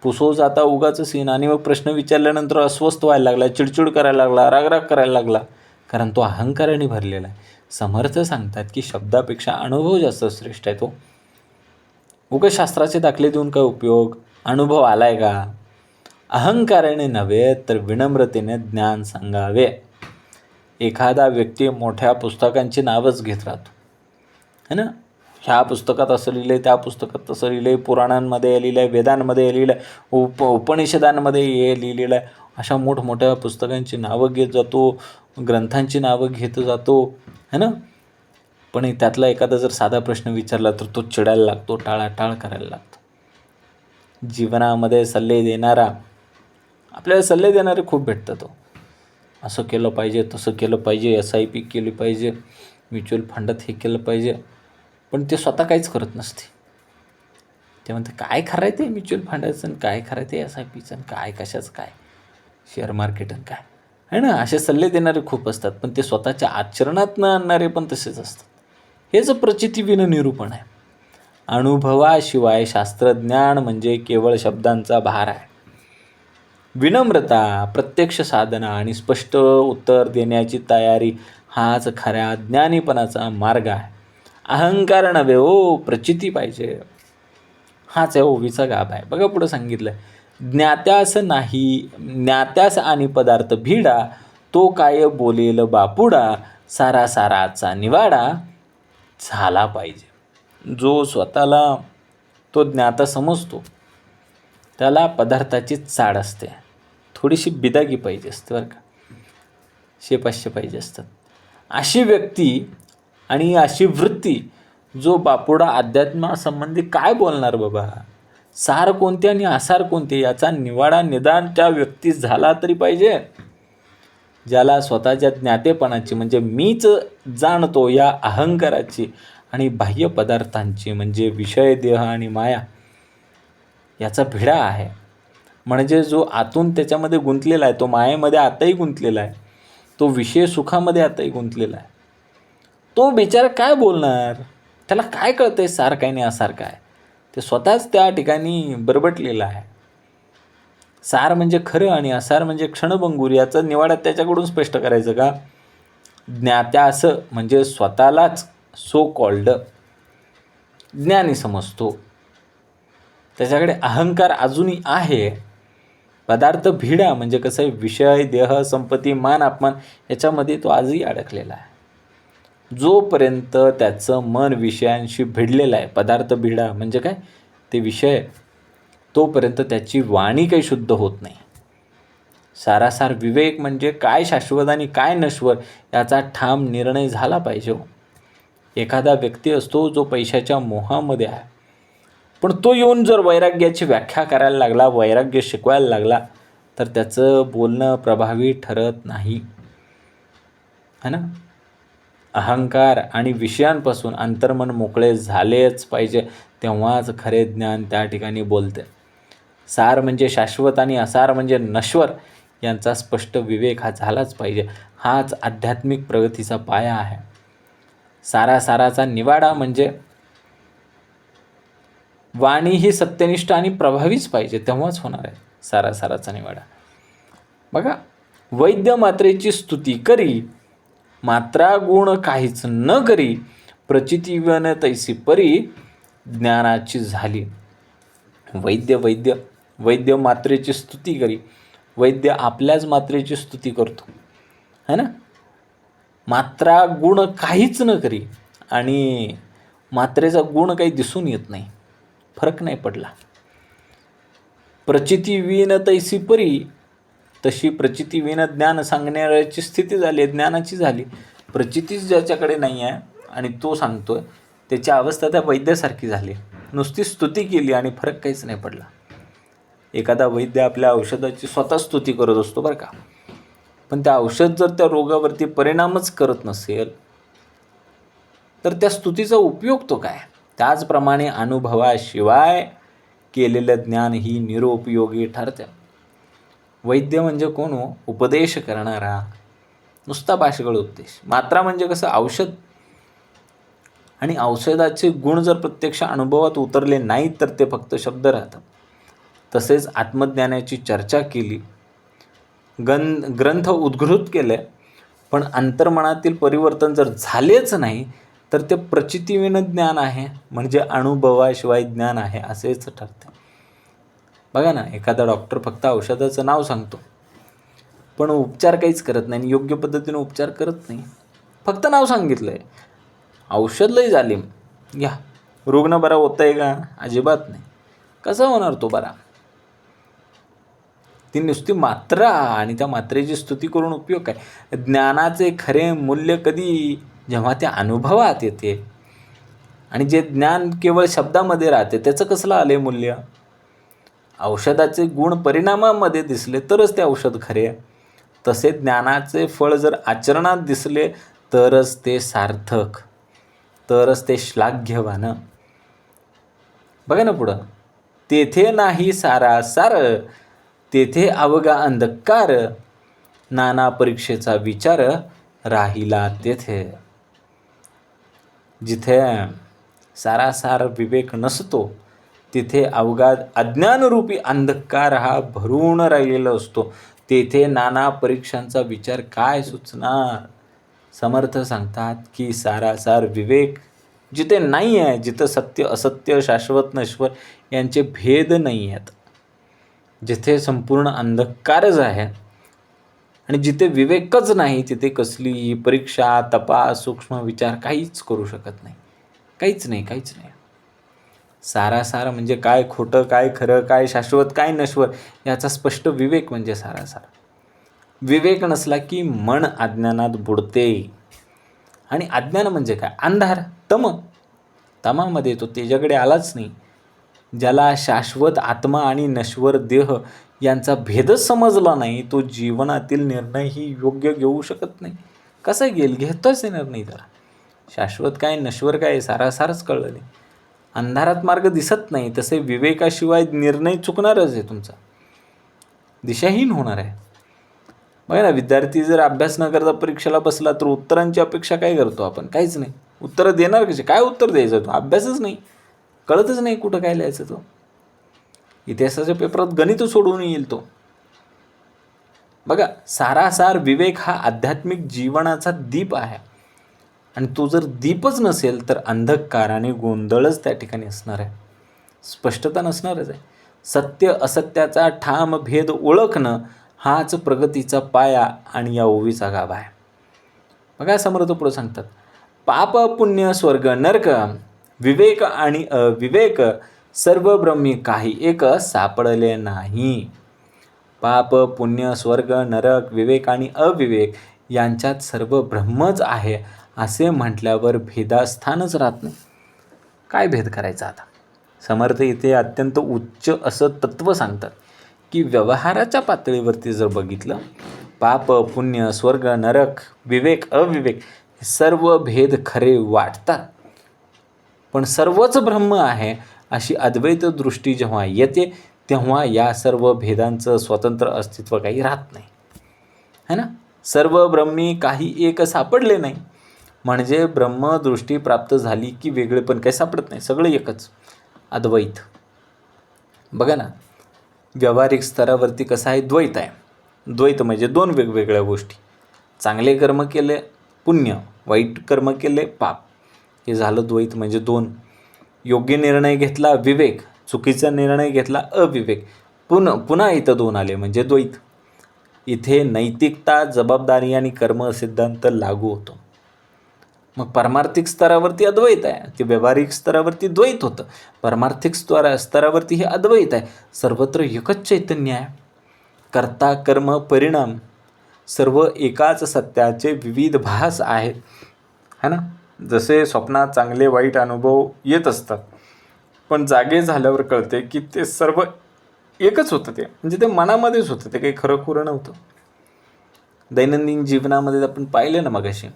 पुसो जाता उगाच सीन. आणि मग प्रश्न विचारल्यानंतर अस्वस्थ व्हायला लागला, चिडचिड करायला लागला, रागराग करायला लागला, कारण तो अहंकाराने भरलेला आहे. समर्थ सांगतात की शब्दापेक्षा अनुभव जास्त श्रेष्ठ आहे. तो उगाच शास्त्राचे दाखले देऊन काय उपयोग? अनुभव आलाय का? अहंकाराने नव्हे तर विनम्रतेने ज्ञान सांगावे. एखादा व्यक्ती मोठ्या पुस्तकांची नावच घेत राहतो, है ना. ह्या पुस्तकात असं लिहिलं आहे, त्या पुस्तकात तसं लिहिलं आहे, पुराणांमध्ये लिहिलं आहे, वेदांमध्ये लिहिलं आहे, उपनिषदांमध्ये हे लिहिलेलं आहे. अशा मोठमोठ्या पुस्तकांची नावं घेत जातो, ग्रंथांची नावं घेत जातो, है ना. पण त्यातला एखादा जर साधा प्रश्न विचारला तर तो चिडायला लागतो, टाळाटाळ करायला लागतो. जीवनामध्ये सल्ले देणारा, आपल्याला सल्ले देणारे खूप भेटतात. असं केलं पाहिजे, तसं केलं पाहिजे, SIP केली पाहिजे, म्युच्युअल फंडात हे केलं पाहिजे. पण ते स्वतः काहीच करत नसते. ते म्हणते काय खरं आहे ते म्युच्युअल फंडाचं आणि काय खरं आहे ते SIPचं आणि काय कशाचं काय शेअर मार्केट आणि काय आहे ना. असे सल्ले देणारे खूप असतात, पण ते स्वतःच्या आचरणात न आणणारे पण तसेच असतात. हेच प्रचितीविन निरूपण आहे. अनुभवाशिवाय शास्त्रज्ञान म्हणजे केवळ शब्दांचा भार आहे. विनम्रता, प्रत्यक्ष साधना आणि स्पष्ट उत्तर देण्याची तयारी हाच खऱ्या ज्ञानीपणाचा मार्ग आहे. अहंकार नव्हे हो, प्रचिती पाहिजे. हाच आहे ओवीचा गाभा आहे. बघा पुढं सांगितलं, ज्ञात्यास आणि पदार्थ भिडा, तो काय बोलेल बापुडा, सारा साराचा निवाडा झाला पाहिजे. जो स्वतःला तो ज्ञाता समजतो त्याला पदार्थाची चाड असते. थोडीशी बिदागी पाहिजे असते बरं का, 100-500 पाहिजे असतात. अशी व्यक्ती आणि अशी वृत्ती, जो बापुडा अध्यात्मासंबंधी काय बोलणार बाबा, सार कोणते आणि आसार कोणते याचा निवाडा निदान त्या व्यक्तीस झाला तरी पाहिजे. ज्याला स्वतःच्या ज्ञातेपणाची म्हणजे मीच जाणतो या अहंकाराची आणि बाह्य पदार्थांची म्हणजे विषय, देह आणि माया याचा भिडा आहे. म्हणजे जो आतून त्याच्यामध्ये गुंतलेला आहे, तो मायेमध्ये आताही गुंतलेला आहे, तो विषय सुखामध्ये आताही गुंतलेला आहे, तो बिचारा काय बोलणार? त्याला काय कळतंय सार काय नाही आसार काय? ते स्वतःच त्या ठिकाणी बरबटलेलं आहे. सार म्हणजे खरं आणि आसार म्हणजे क्षणभंगूर याचा निवाडा त्याच्याकडून स्पष्ट करायचं का? ज्ञात्यास म्हणजे स्वतःलाच सो कॉल्ड ज्ञानी समजतो, त्याच्याकडे अहंकार अजूनही आहे. पदार्थ भिडा म्हणजे कसं आहे, विषय, देह, संपत्ती, मान, अपमान याच्यामध्ये तो आजही अडकलेला आहे. जोपर्यंत त्याचं मन विषयांशी भिडलेलं आहे, पदार्थ भिडा म्हणजे काय ते विषय, तोपर्यंत त्याची वाणी काही शुद्ध होत नाही. सारासार विवेक म्हणजे काय शाश्वत आणि काय नश्वर याचा ठाम निर्णय झाला पाहिजे. एखादा व्यक्ती असतो जो पैशाच्या मोहामध्ये आहे, पण तो येऊन जर वैराग्याची व्याख्या करायला लागला, वैराग्य शिकवायला लागला, तर त्याचं बोलणं प्रभावी ठरत नाही, है ना. अहंकार आणि विषयांपासून अंतर्मन मोकळे झालेच पाहिजे, तेव्हाच खरे ज्ञान त्या ठिकाणी बोलते. सार म्हणजे शाश्वत आणि असार म्हणजे नश्वर यांचा स्पष्ट विवेक हा झालाच पाहिजे. हाच आध्यात्मिक प्रगतीचा पाया आहे. सारासाराचा निवाडा म्हणजे वाणी ही सत्यनिष्ठ आणि प्रभावीच पाहिजे, तेव्हाच होणार आहे सारासाराचा निवाडा. बघा, वैद्य मात्रेची स्तुती करी, मात्रा गुण काहीच न करी, प्रचितीवन तैसी परी ज्ञानाची झाली. वैद्य मात्रेची स्तुती करी. वैद्य आपल्याच मात्रेची स्तुती करतो, है ना. मात्रा गुण काहीच न करी, आणि मात्रेचा गुण काही दिसून येत नाही, फरक नाही पडला. प्रचितीविन तैसी परी, तशी प्रचितीविन ज्ञान सांगण्याची स्थिती झाली, ज्ञानाची झाली. प्रचितीच ज्याच्याकडे नाही आहे आणि तो सांगतोय, त्याची अवस्था त्या वैद्यासारखी झाली. नुसती स्तुती केली आणि फरक काहीच नाही पडला. एखादा वैद्य आपल्या औषधाची स्वतः स्तुती करत असतो बरं का, पण त्या औषध जर त्या रोगावरती परिणामच करत नसेल तर त्या स्तुतीचा उपयोग तो काय? त्याचप्रमाणे अनुभवाशिवाय केलेलं ज्ञान ही निरुपयोगी ठरते. वैद्य म्हणजे कोण हो? उपदेश करणारा, नुसता भाषेकडे उपदेश. मात्रा म्हणजे कसं, औषध. आणि औषधाचे गुण जर प्रत्यक्ष अनुभवात उतरले नाहीत तर ते फक्त शब्द राहतात. तसेच आत्मज्ञानाची चर्चा केली, ग्रंथ उद्घृत केले, पण अंतर्मनातील परिवर्तन जर झालेच नाही तर ते प्रचितीविन ज्ञान आहे, म्हणजे अनुभवाशिवाय ज्ञान आहे असेच ठरते. बघा ना, एखादा डॉक्टर फक्त औषधाचं नाव सांगतो पण उपचार काहीच करत नाही, योग्य पद्धतीने उपचार करत नाही. फक्त नाव सांगितलं आहे, औषध लई जालीम, घ्या, रुग्ण बरा होत आहे का? अजिबात नाही. कसा होणार तो बरा? ती नुसती मात्रा, आणि त्या मात्रेची स्तुती करून उपयोग काय? ज्ञानाचे खरे मूल्य कधी? जेव्हा ते अनुभवात येते. आणि जे ज्ञान केवळ शब्दामध्ये राहते त्याचं कसलं आले मूल्य? औषधाचे गुण परिणामामध्ये दिसले तरच ते औषध खरे. तसे ज्ञानाचे फळ जर आचरणात दिसले तरच ते सार्थक. तरच ते श्लाघ्यवान. बघा ना पुढं, तेथे नाही सारासार, तेथे अवघा अंधकार, नाना परीक्षेचा विचार राहिला तेथे. जिथे सारासार विवेक नसतो तिथे अवघा अज्ञानरूपी अंधकार हा भरून राहिलेला असतो. तेथे नाना परीक्षांचा विचार काय सुचणार. समर्थ सांगतात की सारासार विवेक जिथे नाही आहे, जिथं सत्य असत्य शाश्वत नश्वर यांचे भेद नाही आहेत, जिथे संपूर्ण अंधकारच आहे आणि जिथे विवेकच नाही तिथे कसलीही परीक्षा तपास सूक्ष्म विचार काहीच करू शकत नाही. काहीच नाही. सारासार म्हणजे काय खोटं काय खरं, काय शाश्वत काय नश्वर याचा स्पष्ट विवेक म्हणजे सारासार. विवेक नसला की मन अज्ञानात बुडते. आणि अज्ञान म्हणजे काय? अंधार, तमामध्ये तो तेजाकडे आलाच नाही. ज्याला शाश्वत आत्मा आणि नश्वर देह यांचा भेदच समजला नाही तो जीवनातील निर्णयही योग्य घेऊ शकत नाही. कसं घेतोच येणार नाही त्याला. शाश्वत काय नश्वर काय सारासारच कळलं नाही. अंधारात मार्ग दिसत नाही तसे विवेकाशिवाय निर्णय चुकणारच आहे तुमचा, दिशाहीन होणार आहे. बघा ना, विद्यार्थी जर अभ्यास न करता परीक्षेला बसला तर उत्तरांची अपेक्षा काय करतो आपण? काहीच नाही. उत्तरं देणार कसे? काय उत्तर द्यायचं? तो अभ्यासच नाही, कळतच नाही कुठं काय लिहायचं. तो इतिहासाच्या पेपरात गणित सोडवून येईल तो. बघा, सारासार विवेक हा आध्यात्मिक जीवनाचा दीप आहे आणि तो जर दीपच नसेल तर अंधकार आणि गोंधळच त्या ठिकाणी असणार आहे, स्पष्टता नसणारच आहे. सत्य असत्याचा ठाम भेद ओळखणं हाच प्रगतीचा पाया आणि या ओवीचा गाभा आहे. बघा, समर्थ पुढे सांगतात, पाप पुण्य स्वर्ग नरक, विवेक आणि अविवेक, सर्व ब्रह्मी काही एक सापडले नाही. पाप पुण्य स्वर्ग नरक विवेक आणि अविवेक यांच्यात सर्व ब्रह्मच आहे असे म्हटल्यावर भेदास्थानच राहत नाही. काय भेद करायचा आता? समर्थ इथे अत्यंत उच्च असं तत्त्व सांगतात की व्यवहाराच्या पातळीवरती जर बघितलं, पाप पुण्य स्वर्ग नरक विवेक अविवेक हे सर्व भेद खरे वाटतात, पण सर्वच ब्रह्म आहे अशी अद्वैत दृष्टी जेव्हा येते तेव्हा या सर्व भेदांचं स्वतंत्र अस्तित्व काही राहत नाही, है ना. सर्व ब्रह्मी काही एक सापडले नाही म्हणजे ब्रह्मदृष्टी प्राप्त झाली की वेगळे पण काही सापडत नाही, सगळं एकच अद्वैत. बघा ना, व्यावहारिक स्तरावरती कसं आहे? द्वैत आहे. द्वैत म्हणजे दोन वेगवेगळ्या गोष्टी. चांगले कर्म केले पुण्य, वाईट कर्म केले पाप, हे झालं द्वैत म्हणजे दोन. योग्य निर्णय घेतला विवेक, चुकीचा निर्णय घेतला अविवेक, पुन्हा इथं दोन आले म्हणजे द्वैत. इथे नैतिकता जबाबदारी आणि कर्म सिद्धांत लागू होतो. मग परमार्थिक स्तरावरती अद्वैत आहे, ते व्यावहारिक स्तरावरती द्वैत होतं. परमार्थिक स्तरावरती हे अद्वैत आहे. सर्वत्र एकच चैतन्य आहे. कर्ता कर्म परिणाम सर्व एकाच सत्याचे विविध भास आहेत, है ना. जसे स्वप्नात चांगले वाईट अनुभव येत असतात पण जागे झाल्यावर कळते की ते सर्व एकच होतं. ते म्हणजे ते मनामध्येच होतं, ते काही खरं खुरं नव्हतं. दैनंदिन जीवनामध्ये आपण पाहिलं ना मगाशी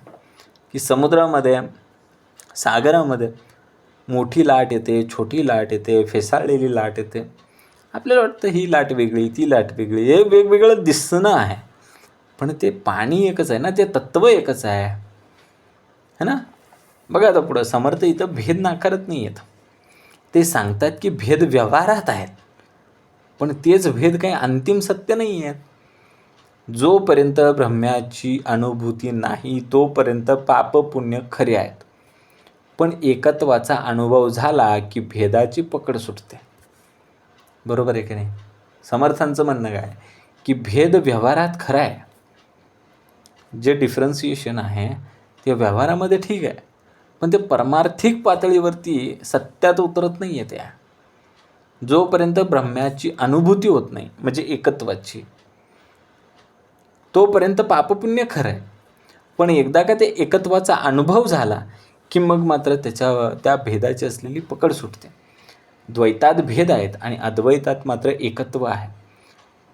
की समुद्रामध्ये सागरामध्ये मोठी लाट येते, छोटी लाट येते, फेसाळलेली लाट येते. आपल्याला वाटतं ही लाट वेगळी ती लाट वेगळी, हे वेगवेगळं दिसणं आहे पण ते पाणी एकच आहे ना, ते तत्त्व एकच आहे, है ना. बघा आता पुढं समर्थ इथं भेद नाकारत नाही आहेत. ते सांगतात की भेद व्यवहारात आहेत पण तेच भेद काही अंतिम सत्य नाही आहेत. जोपर्यंत ब्रह्म्याची अनुभूती नाही तोपर्यंत पाप पुण्य खरे आहेत, पण एकत्वाचा अनुभव झाला की भेदाची पकड सुटते. बरोबर आहे की नाही? समर्थांचं म्हणणं काय की भेद व्यवहारात खरं आहे, जे डिफरन्सिएशन आहे ते व्यवहारामध्ये ठीक आहे पण ते परमार्थिक पातळीवरती सत्यात उतरत नाही आहे. त्या जोपर्यंत ब्रह्म्याची अनुभूती होत नाही म्हणजे एकत्वाची, तोपर्यंत पापपुण्य खरं आहे. पण एकदा का ते एकत्वाचा अनुभव झाला की मग मात्र त्या भेदाची असलेली पकड सुटते. द्वैतात भेद आहेत आणि अद्वैतात मात्र एकत्व आहे.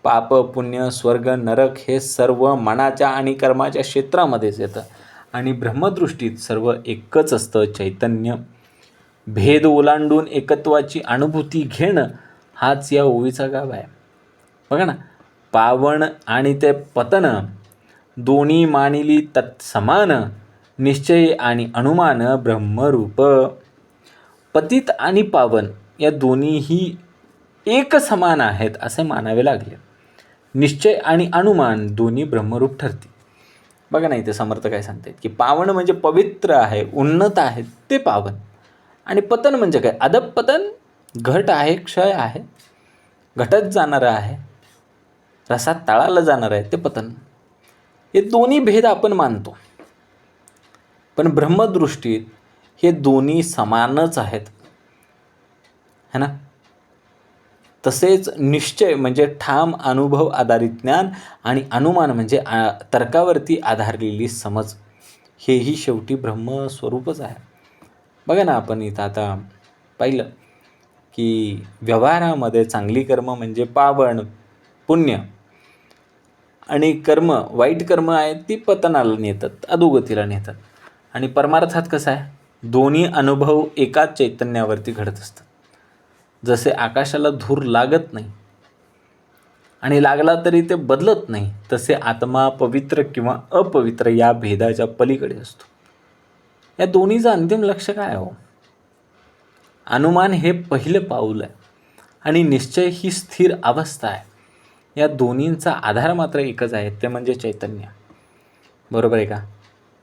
पाप पुण्य स्वर्ग नरक हे सर्व मनाच्या आणि कर्माच्या क्षेत्रामध्येच येतं आणि ब्रह्मदृष्टीत सर्व एकच असतं चैतन्य. भेद ओलांडून एकत्वाची अनुभूती घेणं हाच या ओवीचा गाभा आहे. बघा ना, पावन आणि ते पतन दोन्ही मानिली तत्समान, निश्चय आणि अनुमान ब्रह्मरूप. पतित आणि पावन या दोन्हीही एक समान आहेत असे मानावे लागले. निश्चय आणि अनुमान दोन्ही ब्रह्मरूप ठरते. बघा ना, इथे समर्थ काय सांगतात की पावन म्हणजे पवित्र आहे, उन्नत आहे ते पावन. आणि पतन म्हणजे काय? अधपतन, घट आहे, क्षय आहे, घटत जाणारं आहे, रसात तळाला जाणार आहे ते पतन. हे दोन्ही भेद आपण मानतो, पण ब्रह्मदृष्टीत हे दोन्ही समानच आहेत, है ना. तसेच निश्चय म्हणजे ठाम अनुभव आधारित ज्ञान आणि अनुमान म्हणजे तर्कावरती आधारलेली समज. हेही शेवटी ब्रह्मस्वरूपच आहे. बघा ना, आपण इथं आता पाहिलं की व्यवहारामध्ये चांगली कर्म म्हणजे पावन, पुण्य, आणि कर्म वाईट कर्म आहेत ती पतनाला नेतात, अधोगतीला नेतात. आणि परमार्थात कसं आहे? दोन्ही अनुभव एकाच चैतन्यावरती घडत असतात. जसे आकाशाला धूर लागत नाही आणि लागला तरी ते बदलत नाही, तसे आत्मा पवित्र किंवा अपवित्र या भेदाच्या पलीकडे असतो. या दोन्हीचं अंतिम लक्ष काय हो? अनुमान हे पहिले पाऊल आहे आणि निश्चय ही स्थिर अवस्था आहे. या दोन्हींचा आधार मात्र एकच आहे, ते म्हणजे चैतन्य. बरोबर आहे का?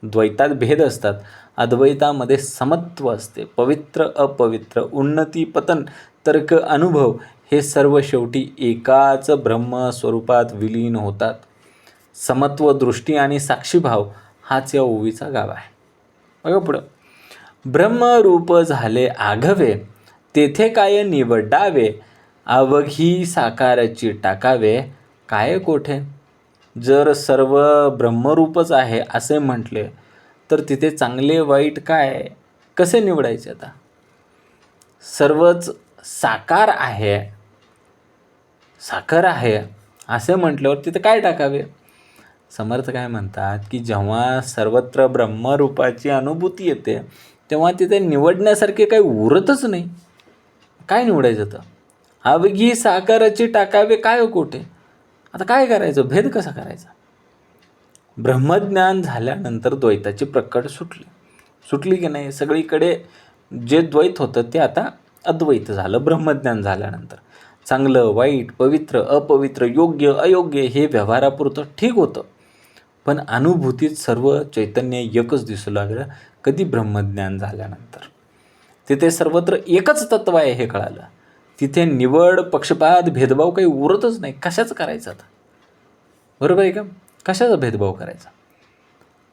द्वैतात भेद असतात, अद्वैतामध्ये समत्व असते. पवित्र अपवित्र, उन्नती पतन, तर्क अनुभव हे सर्व शेवटी एकाच ब्रह्मस्वरूपात विलीन होतात. समत्व दृष्टी आणि साक्षीभाव हाच या ओवीचा गाभा आहे. बघा पुढं, ब्रह्मरूप झाले आघवे, तेथे काय निवडावे, अवघी साकाराची टाकावे, काय कोठे. जर सर्व ब्रह्मरूपच आहे असे म्हटले तर तिथे चांगले वाईट काय कसे निवडायचे? आता सर्वच साकार आहे, साखर आहे असे म्हटल्यावर तिथे काय टाकावे? समर्थ काय म्हणतात की जेव्हा सर्वत्र ब्रह्मरूपाची अनुभूती येते तेव्हा तिथे निवडण्यासारखे काही उरतच नाही. काय निवडायचं? तर अवघी साखराची टाकावे, काय कोठे. आता काय करायचं? भेद कसा करायचा? ब्रह्मज्ञान झाल्यानंतर द्वैताची प्रकट सुटली की नाही? सगळीकडे जे द्वैत होतं ते आता अद्वैत झालं ब्रह्मज्ञान झाल्यानंतर. चांगलं वाईट, पवित्र अपवित्र, योग्य अयोग्य हे व्यवहारापुरतं ठीक होतं, पण अनुभूतीत सर्व चैतन्य एकच दिसू लागलं. कधी? ब्रह्मज्ञान झाल्यानंतर. तिथे सर्वत्र एकच तत्व आहे हे कळालं. तिथे निवड, पक्षपात, भेदभाव काही उरतच नाही. कशाचं करायचं आता? बरोबर आहे का? कशाचा भेदभाव करायचा?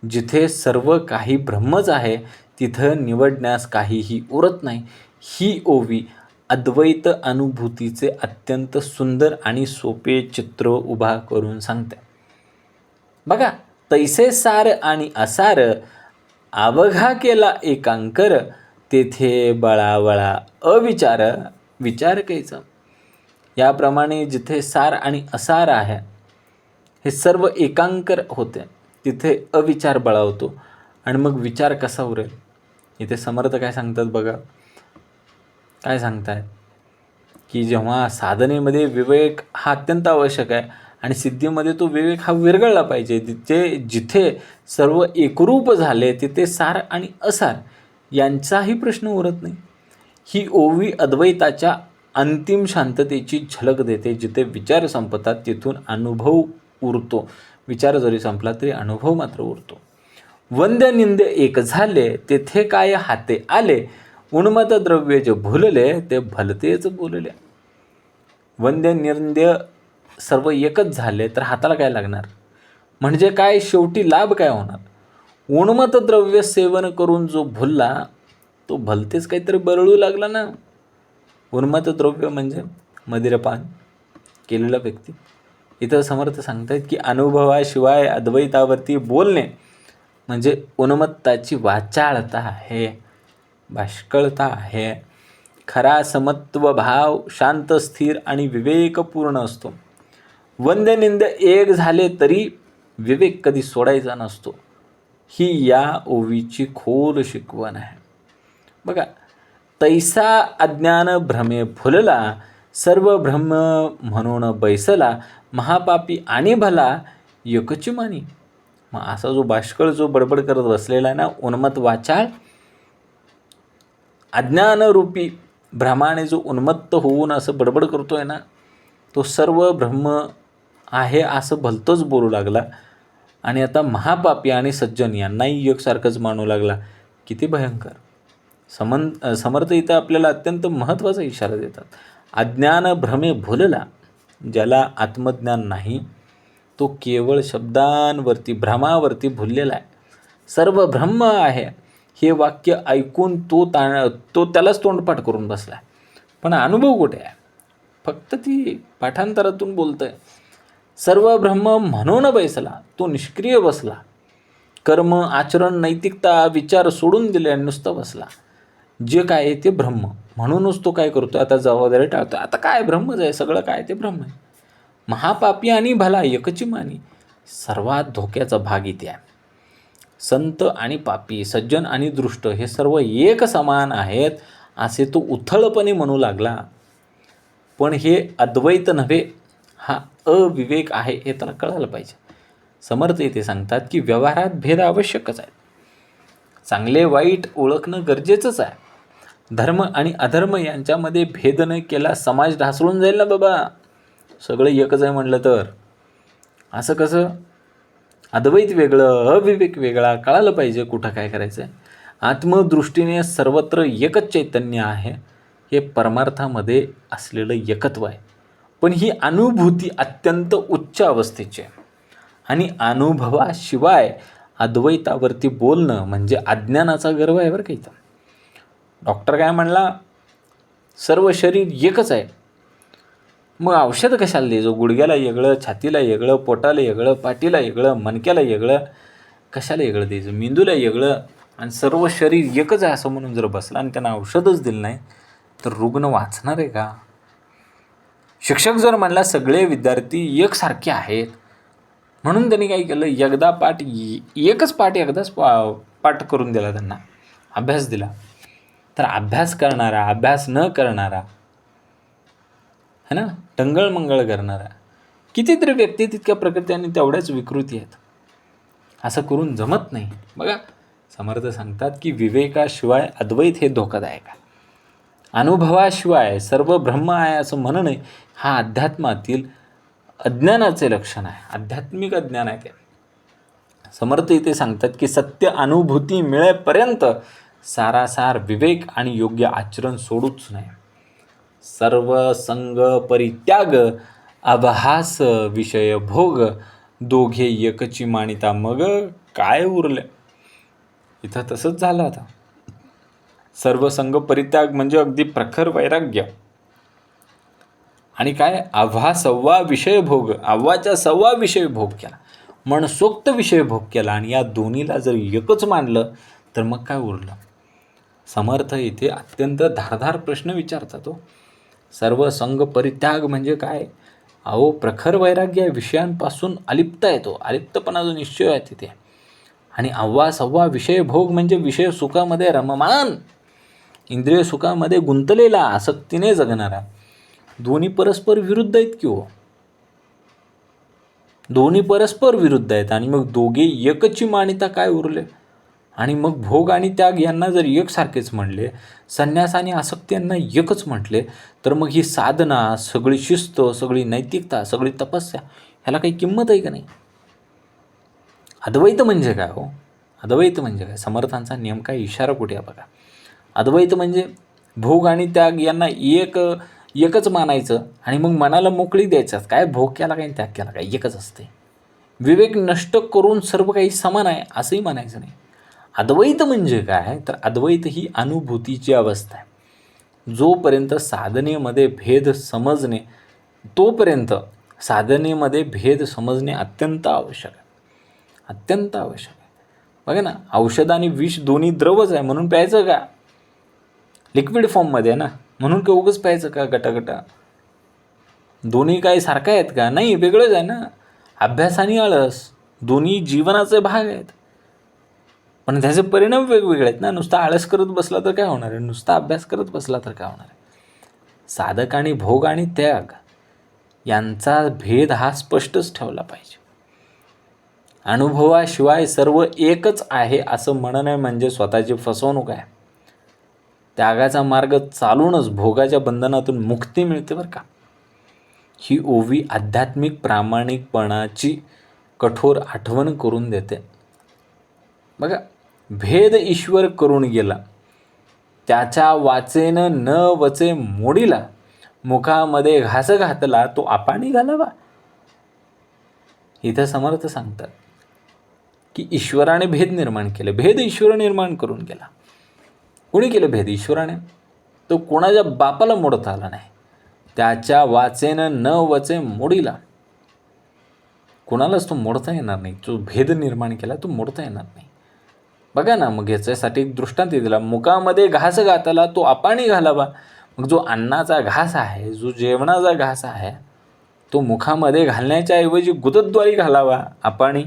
जिथे सर्व काही ब्रह्मच आहे तिथं निवडण्यास काहीही उरत नाही. ही ओवी अद्वैत अनुभूतीचे अत्यंत सुंदर आणि सोपे चित्र उभा करून सांगते. बघा, तैसे सार आणि असार, अवघा केला एकांकर, तेथे बळावळा अविचार, विचार कैचा. याप्रमाणे जिथे सार आणि असार आहे हे सर्व एकांकर होते, तिथे अविचार बळावतो आणि मग विचार कसा उरेल? इथे समर्थ काय सांगतात बघा. काय सांगतायत की जेव्हा साधनेमध्ये विवेक हा अत्यंत आवश्यक आहे आणि सिद्धीमध्ये तो विवेक हा विरघळला पाहिजे. जिथे सर्व एकरूप झाले तिथे सार आणि असार यांचाही प्रश्न उरत नाही. ही ओवी अद्वैताच्या अंतिम शांततेची झलक देते. जिथे विचार संपतात तिथून अनुभव उरतो. विचार जरी संपला तरी अनुभव मात्र उरतो. वंद्य निंद्य एक झाले, तेथे काय हाते आले, उन्मत द्रव्य जे भुलले, ते भलतेच बोलले. वंद्य निंद्य सर्व एकच झाले तर हाताला काय लागणार? म्हणजे काय? शेवटी लाभ काय होणार? उन्मत द्रव्य सेवन करून जो भुलला तो भलतेच काहीतरी बरळू लागला ना. उन्मत द्रव्य म्हणजे मदिरापान केलेला व्यक्ती. इथं समर्थ सांगतायत की अनुभवाशिवाय अद्वैतावरती बोलणे म्हणजे उन्मत्ताची वाचाळता आहे, बाष्कळता आहे. खरा समत्व भाव शांत, स्थिर आणि विवेकपूर्ण असतो. वंद्य निंद एक झाले तरी विवेक कधी सोडायचा नसतो. ही या ओवीची खोल शिकवण आहे. बघा, तैसा अज्ञान भ्रमे फुलला, सर्व ब्रह्म म्हणून बैसला, महापापी आणि भला एकची मानी. मग असा जो बाष्कळ जो बडबड करत बसलेला आहे ना, उन्मत्त वाचाळ, अज्ञानरूपी भ्रमाने जो उन्मत्त होऊन असं बडबड करतोय ना, तो सर्व ब्रह्म आहे असं भलतंच बोलू लागला. आणि आता महापापी आणि सज्जन यांनाही एकसारखंच मानू लागला. किती भयंकर. समर्थ इथं आपल्याला अत्यंत महत्त्वाचा इशारा देतात. अज्ञान भ्रमे भुलला, ज्याला आत्मज्ञान नाही तो केवळ शब्दांवरती भ्रमावरती भुललेला आहे. सर्व ब्रह्म आहे हे वाक्य ऐकून तो त्यालाच तोंडपाठ करून बसला. पण अनुभव कुठे आहे? फक्त ती पाठांतरातून बोलतोय. सर्व ब्रह्म म्हणून बैसला, तो निष्क्रिय बसला. कर्म, आचरण, नैतिकता, विचार सोडून दिले आणि नुसता बसला. जे काय आहे ते ब्रह्म म्हणूनच तो काय करतो, आता जबाबदारी टाळतो. आता काय ब्रह्मच आहे, सगळं काय ते ब्रह्म आहे. महापापी आणि भला एकची मानी. सर्वात धोक्याचा भाग इथे आहे. संत आणि पापी, सज्जन आणि दृष्ट हे सर्व एक समान आहेत असे तो उथळपणे म्हणू लागला. पण हे अद्वैत नव्हे, हा अविवेक आहे हे त्याला कळायला पाहिजे. समर्थ इथे सांगतात की व्यवहारात भेद आवश्यकच आहे. चांगले वाईट ओळखणं गरजेचंच आहे. धर्म आणि अधर्म यांच्यामध्ये भेद न केला समाज ढासळून जाईल ना बाबा. सगळं एकच आहे म्हणलं तर. असं कसं? अद्वैत वेगळं, अविवेक वेगळा, कळालं पाहिजे कुठं काय करायचं आहे. आत्मदृष्टीने सर्वत्र एकच चैतन्य आहे, हे परमार्थामध्ये असलेलं एकत्व आहे. पण ही अनुभूती अत्यंत उच्च अवस्थेची आहे. आणि अनुभवाशिवाय अद्वैतावरती बोलणं म्हणजे अज्ञानाचा गर्व आहे बरं का इथं. डॉक्टर काय म्हणला? सर्व शरीर एकच आहे. मग औषध कशाला द्यायचं? गुडघ्याला वेगळं, छातीला वेगळं, पोटाला वेगळं, पाठीला वेगळं, मणक्याला वेगळं, कशाला वेगळं द्यायचं? मेंदूला वेगळं, आणि सर्व शरीर एकच आहे असं म्हणून जर बसला आणि त्यांना औषधच दिलं नाही तर रुग्ण वाचणार आहे का? शिक्षक जर म्हणला सगळे विद्यार्थी एकसारखे आहेत म्हणून त्यांनी काय केलं, एकच पाठ एकदाच पाठ करून दिला, त्यांना अभ्यास दिला. तर अभ्यास करणारा, अभ्यास न करणारा, है ना, टंगळमंगळ करणारा कितीतरी व्यक्ती तितक्या प्रकृती आणि तेवढ्याच विकृती आहेत. असं करून जमत नाही. बघा, समर्थ सांगतात की विवेकाशिवाय अद्वैत हे धोकादायक आहे. अनुभवाशिवाय सर्व ब्रह्म आहे असं म्हणणं हा अध्यात्मातील अज्ञानाचे लक्षण आहे. आध्यात्मिक अज्ञान आहे ते. समर्थ इथे सांगतात की सत्य अनुभूती मिळेपर्यंत सारासार विवेक आणि योग्य आचरण सोडूच नये. सर्व संग परित्याग, अभास विषय भोग, दोघे एकची मानिता, मग काय उरले? इथं तसंच झालं. आता सर्व संग परित्याग म्हणजे अगदी प्रखर वैराग्य. आणि काय? आव्हा सव्वा विषय भोग, आव्हाच्या सव्वा विषय भोग केला, मनसोक्त विषय भोग केला. आणि या दोन्हीला जर एकच मानलं तर मग काय उरलं? समर्थ इथे अत्यंत धारदार प्रश्न विचारतात. सर्व संग परित्याग म्हणजे काय? अहो, प्रखर वैराग्य विषयांपासून अलिप्त आहे, तो अलिप्तपणा जो निश्चय आहे तिथे. आणि अव्वा सव्वा विषय भोग म्हणजे विषय सुखामध्ये रममान, इंद्रिय सुखामध्ये गुंतलेला, आसक्तीने जगणारा. दोन्ही परस्पर विरुद्ध आहेत की हो? दोन्ही परस्पर विरुद्ध आहेत. आणि मग दोघे एकची मानिता काय उरले? आणि मग भोग आणि त्याग यांना जर एकसारखेच म्हणले, संन्यास आणि आसक्ती यांना एकच म्हटले, तर मग ही साधना, सगळी शिस्त, सगळी नैतिकता, सगळी तपस्या ह्याला काही किंमत आहे का नाही? अद्वैत म्हणजे काय हो? अद्वैत म्हणजे काय? समर्थांचा नेमका इशारा कुठे आहे बघा. अद्वैत म्हणजे भोग आणि त्याग यांना एकच मानायचं आणि मग मनाला मोकळी द्यायचं. काय भोग केला काय त्याग केला काय एकच असते. विवेक नष्ट करून सर्व काही समान आहे असंही म्हणायचं नाही. अद्वैत म्हणजे काय? तर अद्वैत ही अनुभूतीची अवस्था आहे. जोपर्यंत साधनेमध्ये भेद समजणे, तोपर्यंत साधनेमध्ये भेद समजणे अत्यंत आवश्यक आहे. अत्यंत आवश्यक आहे. बघा ना, औषध आणि विष दोन्ही द्रवच आहे म्हणून प्यायचं का? लिक्विड फॉर्ममध्ये आहे ना, म्हणून का उगाच प्यायचं का गटागटा? दोन्ही काय सारखं आहेत का? नाही, वेगळंच आहे ना. अभ्यास आणि आळस दोन्ही जीवनाचे भाग आहेत. पण त्याचे परिणाम वेगवेगळे आहेत ना. नुसता आळस करत बसला तर काय होणार आहे, नुसता अभ्यास करत बसला तर काय होणार आहे. साधक आणि भोग आणि त्याग यांचा भेद हा स्पष्टच ठेवला पाहिजे. अनुभवाशिवाय सर्व एकच आहे असं म्हणणं म्हणजे स्वतःची फसवणूक आहे. त्यागाचा मार्ग चालूनच भोगाच्या बंधनातून मुक्ती मिळते बरं का. ही ओवी आध्यात्मिक प्रामाणिकपणाची कठोर आठवण करून देते. बघा, भेद ईश्वर करून गेला, त्याच्या वाचेन न वचे मोडीला, मुखामध्ये घास घातला तो आपाणी घालावा. इथं समर्थ सांगतात की ईश्वराने भेद निर्माण केले. भेद ईश्वर निर्माण करून गेला. कोणी केलं भेद? ईश्वराने. तो कोणाच्या बापाला मोडता आला नाही. त्याच्या वाचेन न वचे मोडीला. कोणालाच तो मोडता येणार नाही. जो भेद निर्माण केला तो मोडता येणार नाही. बघा ना, मग याच्यासाठी एक दृष्टांत दिला. मुखामध्ये घास घातला तो आपाणी घालावा. मग जो अन्नाचा घास आहे, जो जेवणाचा घास आहे, तो मुखामध्ये घालण्याच्या ऐवजी गुदद्वारी घालावा. आपाणी,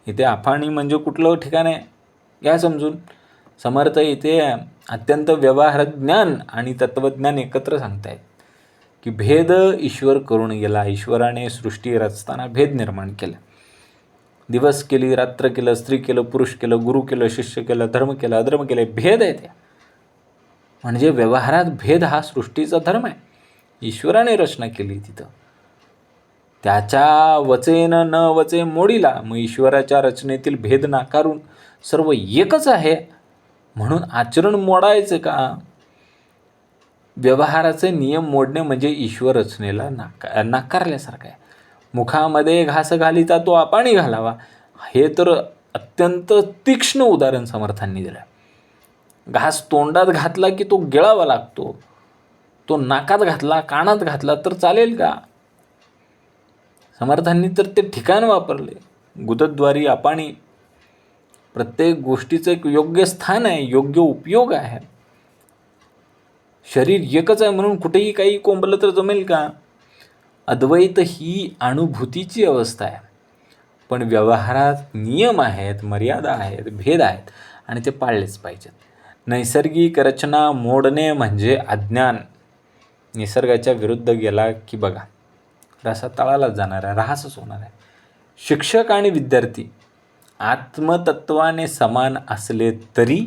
इथे आपाणी म्हणजे कुठलं ठिकाण आहे घ्या समजून. समर्थ इथे अत्यंत व्यवहार ज्ञान आणि तत्वज्ञान एकत्र सांगतायत की भेद ईश्वर करून गेला. ईश्वराने सृष्टी रचताना भेद निर्माण केला. दिवस केली, रात्र केलं, स्त्री केलं, पुरुष केलं, गुरु केलं, शिष्य केलं, धर्म केलं, अधर्म केले. भेद आहे त्या. म्हणजे व्यवहारात भेद हा सृष्टीचा धर्म आहे. ईश्वराने रचना केली तिथं. त्याच्या वचेन न वचे मोडीला. मग ईश्वराच्या रचनेतील भेद नाकारून सर्व एकच आहे म्हणून आचरण मोडायचं का? व्यवहाराचे नियम मोडणे म्हणजे ईश्वर रचनेला नाकारल्यासारखं आहे. मुखामध्ये घास घालिता तो आपाणी घालावा. हे तर अत्यंत तीक्ष्ण उदाहरण समर्थांनी दिलं. घास तोंडात घातला की तो गिळावा लागतो. तो नाकात घातला, कानात घातला तर चालेल का? समर्थांनी तर ते ठिकाण वापरले. गुदद्वारी, आपाणी. प्रत्येक गोष्टीचं एक योग्य स्थान आहे, योग्य उपयोग आहे. शरीर एकच आहे म्हणून कुठेही काही कोंबलं तर जमेल का? अद्वैत ही अनुभूतीची अवस्था आहे. पण व्यवहारात नियम आहेत, मर्यादा आहेत, भेद आहेत आणि ते पाळलेच पाहिजेत. नैसर्गिक रचना मोडणे म्हणजे अज्ञान. निसर्गाच्या विरुद्ध गेला की बघा रसा तळालाच जाणार आहे, ऱ्हासच होणार आहे. शिक्षक आणि विद्यार्थी आत्मतत्वाने समान असले तरी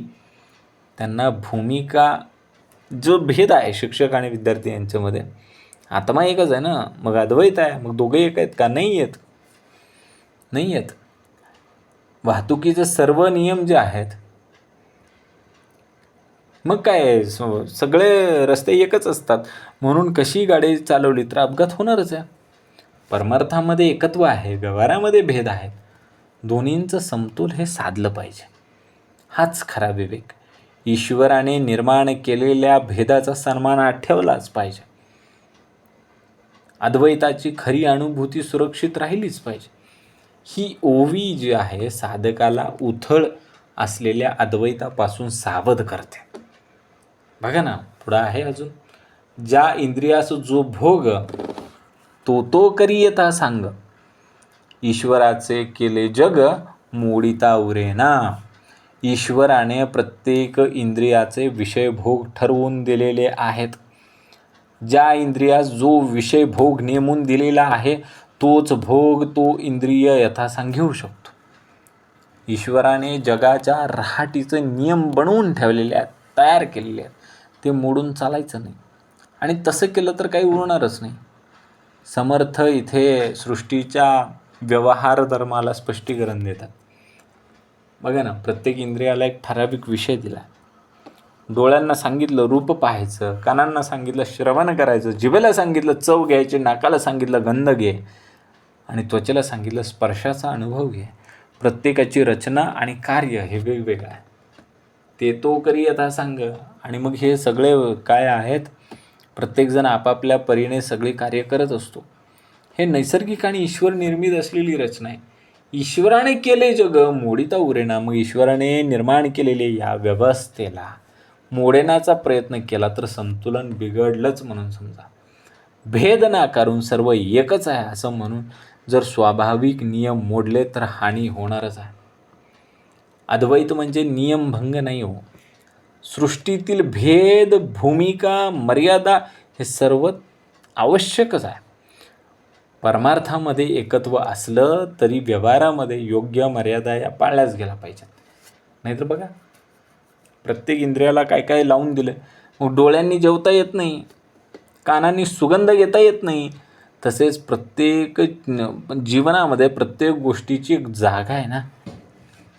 त्यांना भूमिका, जो भेद आहे शिक्षक आणि विद्यार्थी यांच्यामध्ये, आत्मा एकच आहे ना. मग अद्वैत आहे, मग दोघे एक आहेत का? नाही आहेत, नाही आहेत. वाहतुकीचे सर्व नियम जे आहेत, मग काय सगळे रस्ते एकच असतात म्हणून कशी गाडी चालवली तर अपघात होणारच आहे. परमार्थामध्ये एकत्व आहे, व्यवहारामध्ये भेद आहेत. दोन्हींचं समतोल हे साधलं पाहिजे. हाच खरा विवेक. ईश्वराने निर्माण केलेल्या भेदाचा सन्मान ठेवलाच पाहिजे. अद्वैताची खरी अनुभूती सुरक्षित राहिलीच पाहिजे. ही ओवी जी आहे साधकाला उथळ असलेल्या अद्वैतापासून सावध करते. बघा ना, पुढं आहे अजून. ज्या इंद्रियास जो भोग तो करी येता सांग, ईश्वराचे केले जग मोडिता उरेना. ईश्वराने प्रत्येक इंद्रियाचे विषय भोग ठरवून दिलेले आहेत. ज्या इंद्रियास जो विषय भोग नेमून दिलेला आहे तोच भोग तो इंद्रिय यथासांग घेऊ शकतो. ईश्वराने जगाच्या रहाटीचे नियम बनवून ठेवलेले आहेत, तयार केलेले आहेत. ते मोडून चालायचं नाही. आणि तसं केलं तर काही उरणारच नाही. समर्थ इथे सृष्टीच्या व्यवहार धर्माला स्पष्टीकरण देतात. बघा ना, प्रत्येक इंद्रियाला एक ठराविक विषय दिला. डोळ्यांना सांगितलं रूप पाहायचं, कानांना सांगितलं श्रवण करायचं, जिभेला सांगितलं चव घ्यायची, नाकाला सांगितलं गंध घे आणि त्वचेला सांगितलं स्पर्शाचा अनुभव घे. प्रत्येकाची रचना आणि कार्य हे वेगवेगळं आहे. ते तो करी यथा सांग. आणि मग हे सगळे काय आहेत, प्रत्येकजण आपापल्या परीने सगळे कार्य करत असतो. हे नैसर्गिक आणि ईश्वर निर्मित असलेली रचना आहे. ईश्वराने केले जग मोडिता उरेना. मग ईश्वराने निर्माण केलेले या व्यवस्थेला मोडण्याचा प्रयत्न केला तर संतुलन बिघडलंच म्हणून समजा. भेद नाकारून सर्व एकच आहे असं म्हणून जर स्वाभाविक नियम मोडले तर हानी होणारच आहे. अद्वैत म्हणजे नियमभंग नाही हो. सृष्टीतील भेद, भूमिका, मर्यादा हे सर्व आवश्यकच आहे. परमार्थामध्ये एकत्व असलं तरी व्यवहारामध्ये योग्य मर्यादा या पाळल्याच गेल्या पाहिजेत. नाहीतर बघा, प्रत्येक इंद्रियाला काय काय लावून दिलं. मग डोळ्यांनी जेवता येत नाही, कानांनी सुगंध घेता येत नाही. तसेच प्रत्येक जीवनामध्ये प्रत्येक गोष्टीची एक जागा आहे ना.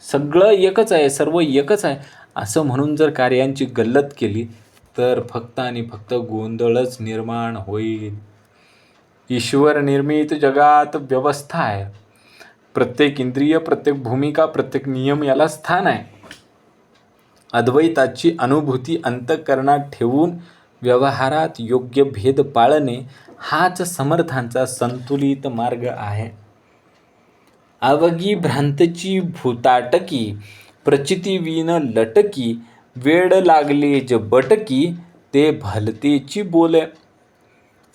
सगळं एकच आहे, सर्व एकच आहे असं म्हणून जर कार्यांची गल्लत केली तर फक्त आणि फक्त गोंधळच निर्माण होईल. ईश्वर निर्मित जगात व्यवस्था आहे. प्रत्येक इंद्रिय, प्रत्येक भूमिका, प्रत्येक नियम याला स्थान आहे. अद्वैताची अनुभूती अंतःकरणात ठेवून व्यवहारात योग्य भेद पाळणे हाच समर्थांचा संतुलित मार्ग आहे. अवघी भ्रांतची भूताटकी, प्रचिती विन लटकी, वेड लागले ज बटकी, ते भलतेची बोले.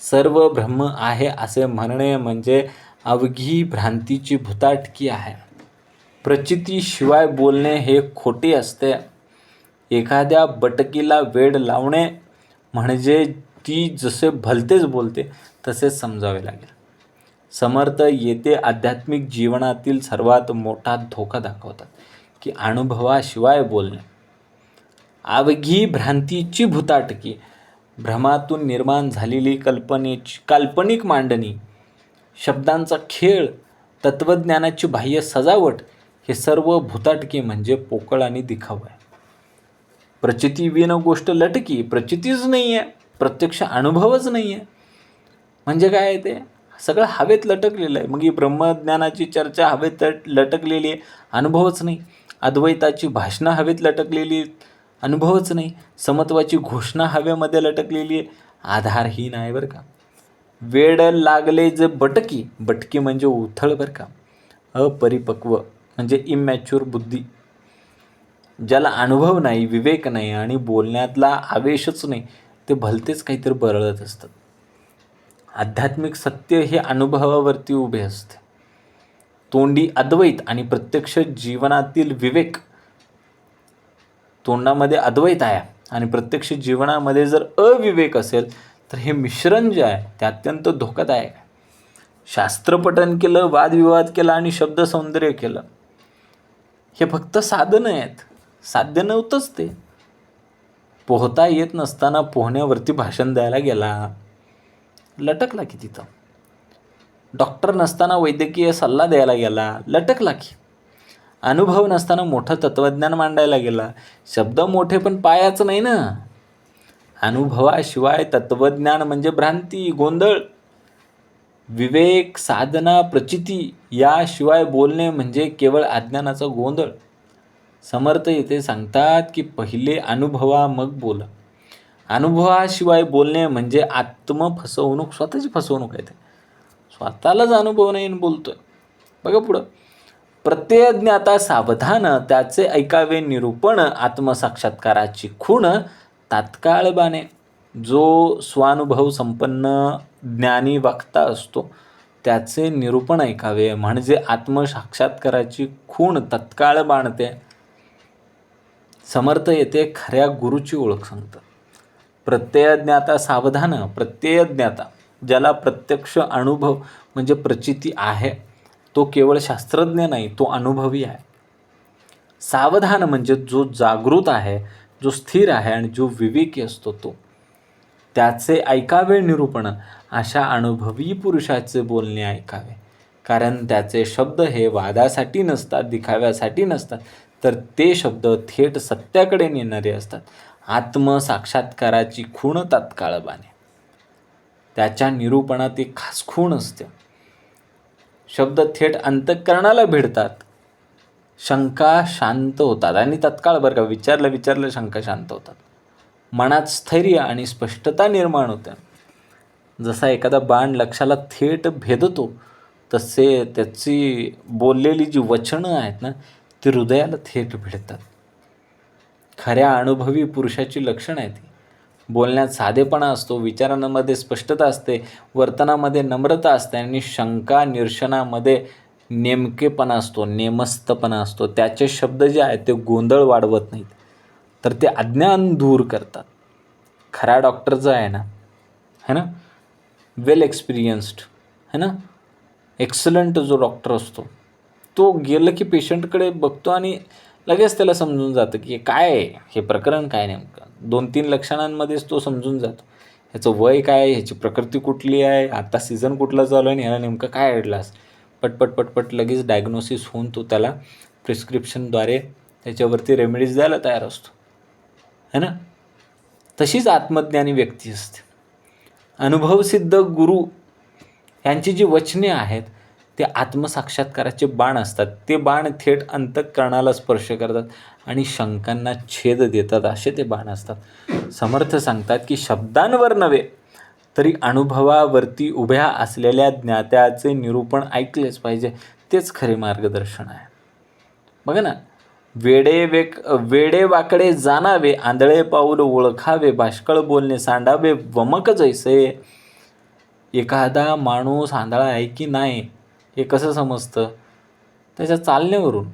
सर्व ब्रह्म आहे असे म्हणणे म्हणजे अवघी भ्रांतीची भूताटकी आहे. प्रचितीशिवाय बोलणे हे खोटे असते. एखाद्या बटकीला वेड लावणे म्हणजे ती जसे भलतेच बोलते तसेच समजावे लागेल. समर्थ येथे आध्यात्मिक जीवनातील सर्वात मोठा धोका दाखवतात की अनुभवाशिवाय बोलणे. अवघी भ्रांतीची भूताटकी, भ्रमातून निर्माण झालेली काल्पनिक मांडणी, शब्दांचा खेळ, तत्त्वज्ञानाची बाह्य सजावट हे सर्व भूताटकी म्हणजे पोकळ आणि दिखावा आहे. प्रचिती विन गोष्ट लटकी, प्रचितीच नाही आहे, प्रत्यक्ष अनुभवच नाही आहे. म्हणजे काय आहे ते सगळं हवेत लटकलेलं आहे. मग ही ब्रह्मज्ञानाची चर्चा हवेत लटकलेली आहे, अनुभवच नाही. अद्वैताची भाषणं हवेत लटकलेली, अनुभवच नाही. समत्वाची घोषणा हवेमध्ये लटकलेली आहे, आधारहीन आहे बरं का. वेड लागले जे बटकी, बटकी म्हणजे उथळ बरं का, अपरिपक्व म्हणजे इमॅच्युअर बुद्धी, ज्याला अनुभव नाही, विवेक नाही आणि बोलण्यातला आवेशच नाही, ते भलतेच काहीतरी बरळत असतात. आध्यात्मिक सत्य हे अनुभवावरती उभे असते. तोंडी अद्वैत आणि प्रत्यक्ष जीवनातील विवेक. तोंडामध्ये अद्वैत आहे आणि प्रत्यक्ष जीवनामध्ये जर अविवेक असेल तर हे मिश्रण जे आहे ते अत्यंत धोकादायक आहे. शास्त्रपठन केलं, वादविवाद केला आणि शब्द सौंदर्य केलं, हे फक्त साधनं आहेत. साध्य नव्हतंच ते. पोहता येत नसताना पोहण्यावरती भाषण द्यायला गेला, लटकला की तिथं. डॉक्टर नसताना वैद्यकीय सल्ला द्यायला गेला, लटकला की. अनुभव नसताना मोठं तत्त्वज्ञान मांडायला गेला, शब्द मोठे पण पायाचं नाही ना. अनुभवाशिवाय तत्त्वज्ञान म्हणजे भ्रांती, गोंधळ. विवेक, साधना, प्रचिती याशिवाय बोलणे म्हणजे केवळ अज्ञानाचा गोंधळ. समर्थ येथे सांगतात की पहिले अनुभवा मग बोला. अनुभवाशिवाय बोलणे म्हणजे आत्मफसवणूक, स्वतःची फसवणूक आहे. ते स्वतःलाच अनुभव नाही बोलतोय. बघा पुढं. प्रत्ययज्ञाता सावधान, त्याचे ऐकावे निरूपण, आत्मसाक्षात्काराची खूण तात्काळ बाणे. जो स्वानुभव संपन्न ज्ञानी वक्ता असतो त्याचे निरूपण ऐकावे म्हणजे आत्मसाक्षात्काराची खूण तत्काळ बाणते. समर्थ येथे खऱ्या गुरुची ओळख सांगतात. प्रत्ययज्ञाता सावधान, प्रत्ययज्ञाता ज्याला प्रत्यक्ष अनुभव म्हणजे प्रचिती आहे तो केवळ शास्त्रज्ञ नाही, तो अनुभवी आहे. सावधान म्हणजे जो जागृत आहे, जो स्थिर आहे आणि जो विवेकी असतो तो. त्याचे ऐकावे निरूपण, अशा अनुभवी पुरुषाचे बोलणे ऐकावे. कारण त्याचे शब्द हे वादासाठी नसतात, दिखाव्यासाठी नसतात, तर ते शब्द थेट सत्याकडे नेणारे असतात. आत्मसाक्षात्काराची खूण तात्काळ बाणे. त्याच्या निरूपणात एक खास खूण असते. शब्द थेट अंतःकरणाला भिडतात, शंका शांत होतात आणि तत्काळ बरं का, विचारलं शंका शांत होतात. मनात स्थैर्य आणि स्पष्टता निर्माण होते. जसा एखादा बाण लक्षाला थेट भेदतो तसे त्याची बोललेली जी वचनं आहेत ना ती हृदयाला थेट भिडतात. खऱ्या अनुभवी पुरुषाची लक्षणं आहेत. बोलण्यात साधेपणा असतो, विचारांमध्ये स्पष्टता असते, वर्तनामध्ये नम्रता असते आणि शंका निरशनामध्ये नेमकेपणा असतो, नेमस्तपणा असतो. त्याचे शब्द जे आहेत ते गोंधळ वाढवत नाहीत, तर ते अज्ञान दूर करतात. खरा डॉक्टर जो आहे ना, है ना, वेल एक्सपिरियन्स्ड, है ना, एक्सलंट जो डॉक्टर असतो, तो गेलं की पेशंटकडे बघतो आणि लगेच त्याला समजून जातं की काय आहे, हे प्रकरण काय नेमकं. 2-3 लक्षणांमध्येच तो समजून जातो. ह्याचं वय काय आहे, ह्याची प्रकृती कुठली आहे, आता सीझन कुठला चालू आहे आणि ह्याला नेमकं काय अडलं असं. पटपट पटपट लगेच डायग्नोसिस होऊन तो त्याला प्रिस्क्रिप्शनद्वारे त्याच्यावरती रेमेडीज द्यायला तयार असतो, है ना. तशीच आत्मज्ञानी व्यक्ती असते. अनुभवसिद्ध गुरु यांची जी वचने आहेत ते आत्मसाक्षात्काराचे बाण असतात. ते बाण थेट अंतःकरणाला स्पर्श करतात आणि शंकांना छेद देतात, असे ते बाण असतात. समर्थ सांगतात की शब्दांवर नव्हे तरी अनुभवावरती उभ्या असलेल्या ज्ञात्याचे निरूपण ऐकलेच पाहिजे. तेच खरे मार्गदर्शन आहे. बघा ना, वेडे वाकडे जाणावे, आंधळे पाऊल ओळखावे, बाष्कळ बोलणे सांडावे, वमक जैसे. एखादा माणूस आंधळा आहे की नाही हे कसं समजतं? त्याच्या चालण्यावरून.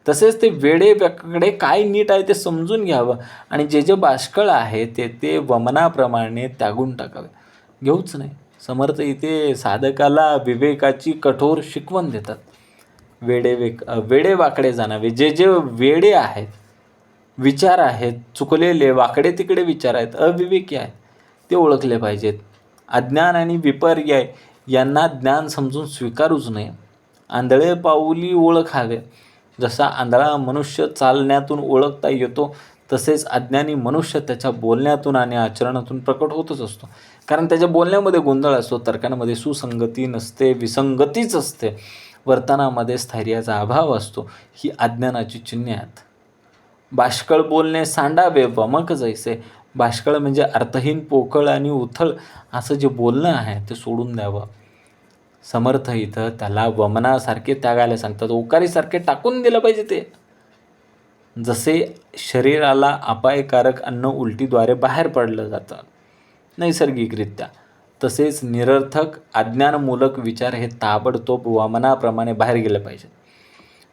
तसेच ते वेडे वाकडे काय नीट आहे ते समजून घ्यावं आणि जे जे बाष्कळ आहे ते वमनाप्रमाणे त्यागून टाकावे, घेऊच नाही. समर्थ इथे साधकाला विवेकाची कठोर शिकवण देतात. वेडे वाकडे जाणावे, जे जे वेडे आहेत, विचार आहेत चुकलेले, वाकडे तिकडे विचार आहेत, अविवेकी आहेत, ते ओळखले पाहिजेत. अज्ञान आणि विपर्याय यांना ज्ञान समजून स्वीकारूच नये. आंधळे पाऊली ओळखावे. जसा आंधळा मनुष्य चालण्यातून ओळखता येतो, तसेच अज्ञानी मनुष्य त्याच्या बोलण्यातून आणि आचरणातून प्रकट होतच असतो. कारण त्याच्या बोलण्यामध्ये गोंधळ असतो, तर्कांमध्ये सुसंगती नसते, विसंगतीच असते, वर्तनामध्ये स्थैर्याचा अभाव असतो. ही अज्ञानाची चिन्हे आहेत. बाष्कळ बोलणे सांडावे, वमक जैसे. बाष्कळ म्हणजे अर्थहीन, पोकळ आणि उथळ असं जे बोलणं आहे ते सोडून द्यावं. समर्थ इथं त्याला वमनासारखे त्यागायला सांगतात. ओकारीसारखे टाकून दिलं पाहिजे ते. जसे शरीराला अपायकारक अन्न उलटीद्वारे बाहेर पडलं जातं नैसर्गिकरित्या, तसेच निरर्थक अज्ञानमूलक विचार हे ताबडतोब वमनाप्रमाणे बाहेर गेले पाहिजेत.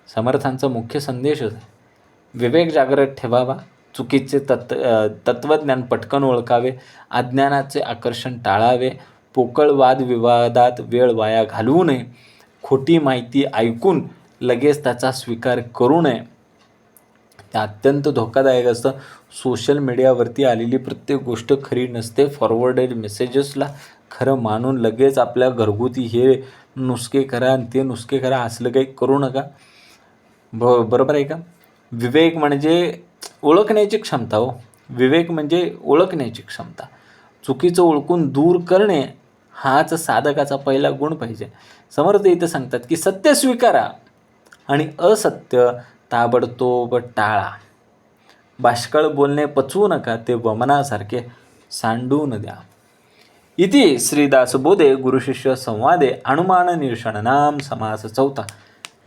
समर्थांचा मुख्य संदेशच आहे. विवेक जागृत ठेवावा, चुकीचे तत्त्वज्ञान पटकन ओळखावे, अज्ञानाचे आकर्षण टाळावे, पोकळ वादविवादात वेळ वाया घालवू नये, खोटी माहिती ऐकून लगेच त्याचा स्वीकार करू नये. ते अत्यंत धोकादायक असतं. सोशल मीडियावरती आलेली प्रत्येक गोष्ट खरी नसते. फॉरवर्डेड मेसेजेसला खरं मानून लगेच आपल्या घरगुती हे नुसके करा आणि ते नुसके करा असलं काही करू नका. बरोबर आहे का? विवेक म्हणजे ओळखण्याची क्षमता हो. विवेक म्हणजे ओळखण्याची क्षमता. चुकीचं ओळखून दूर करणे हाच साधकाचा पहिला गुण पाहिजे. समर्थ इथं सांगतात की सत्य स्वीकारा आणि असत्य ताबडतोब टाळा. बाष्कळ बोलणे पचवू नका, ते वमनासारखे सांडून द्या. इति श्रीदासबोधे गुरुशिष्य संवादे हनुमान निरशननाम समास चौथा.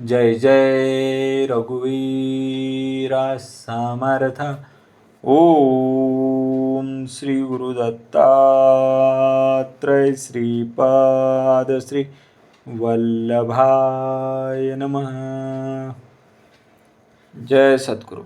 जय जय रघुवीरा समर्थ. ओम श्री गुरुदत्तात्रय श्रीपाद श्री वल्लभाय नमः. जय सद्गुरु.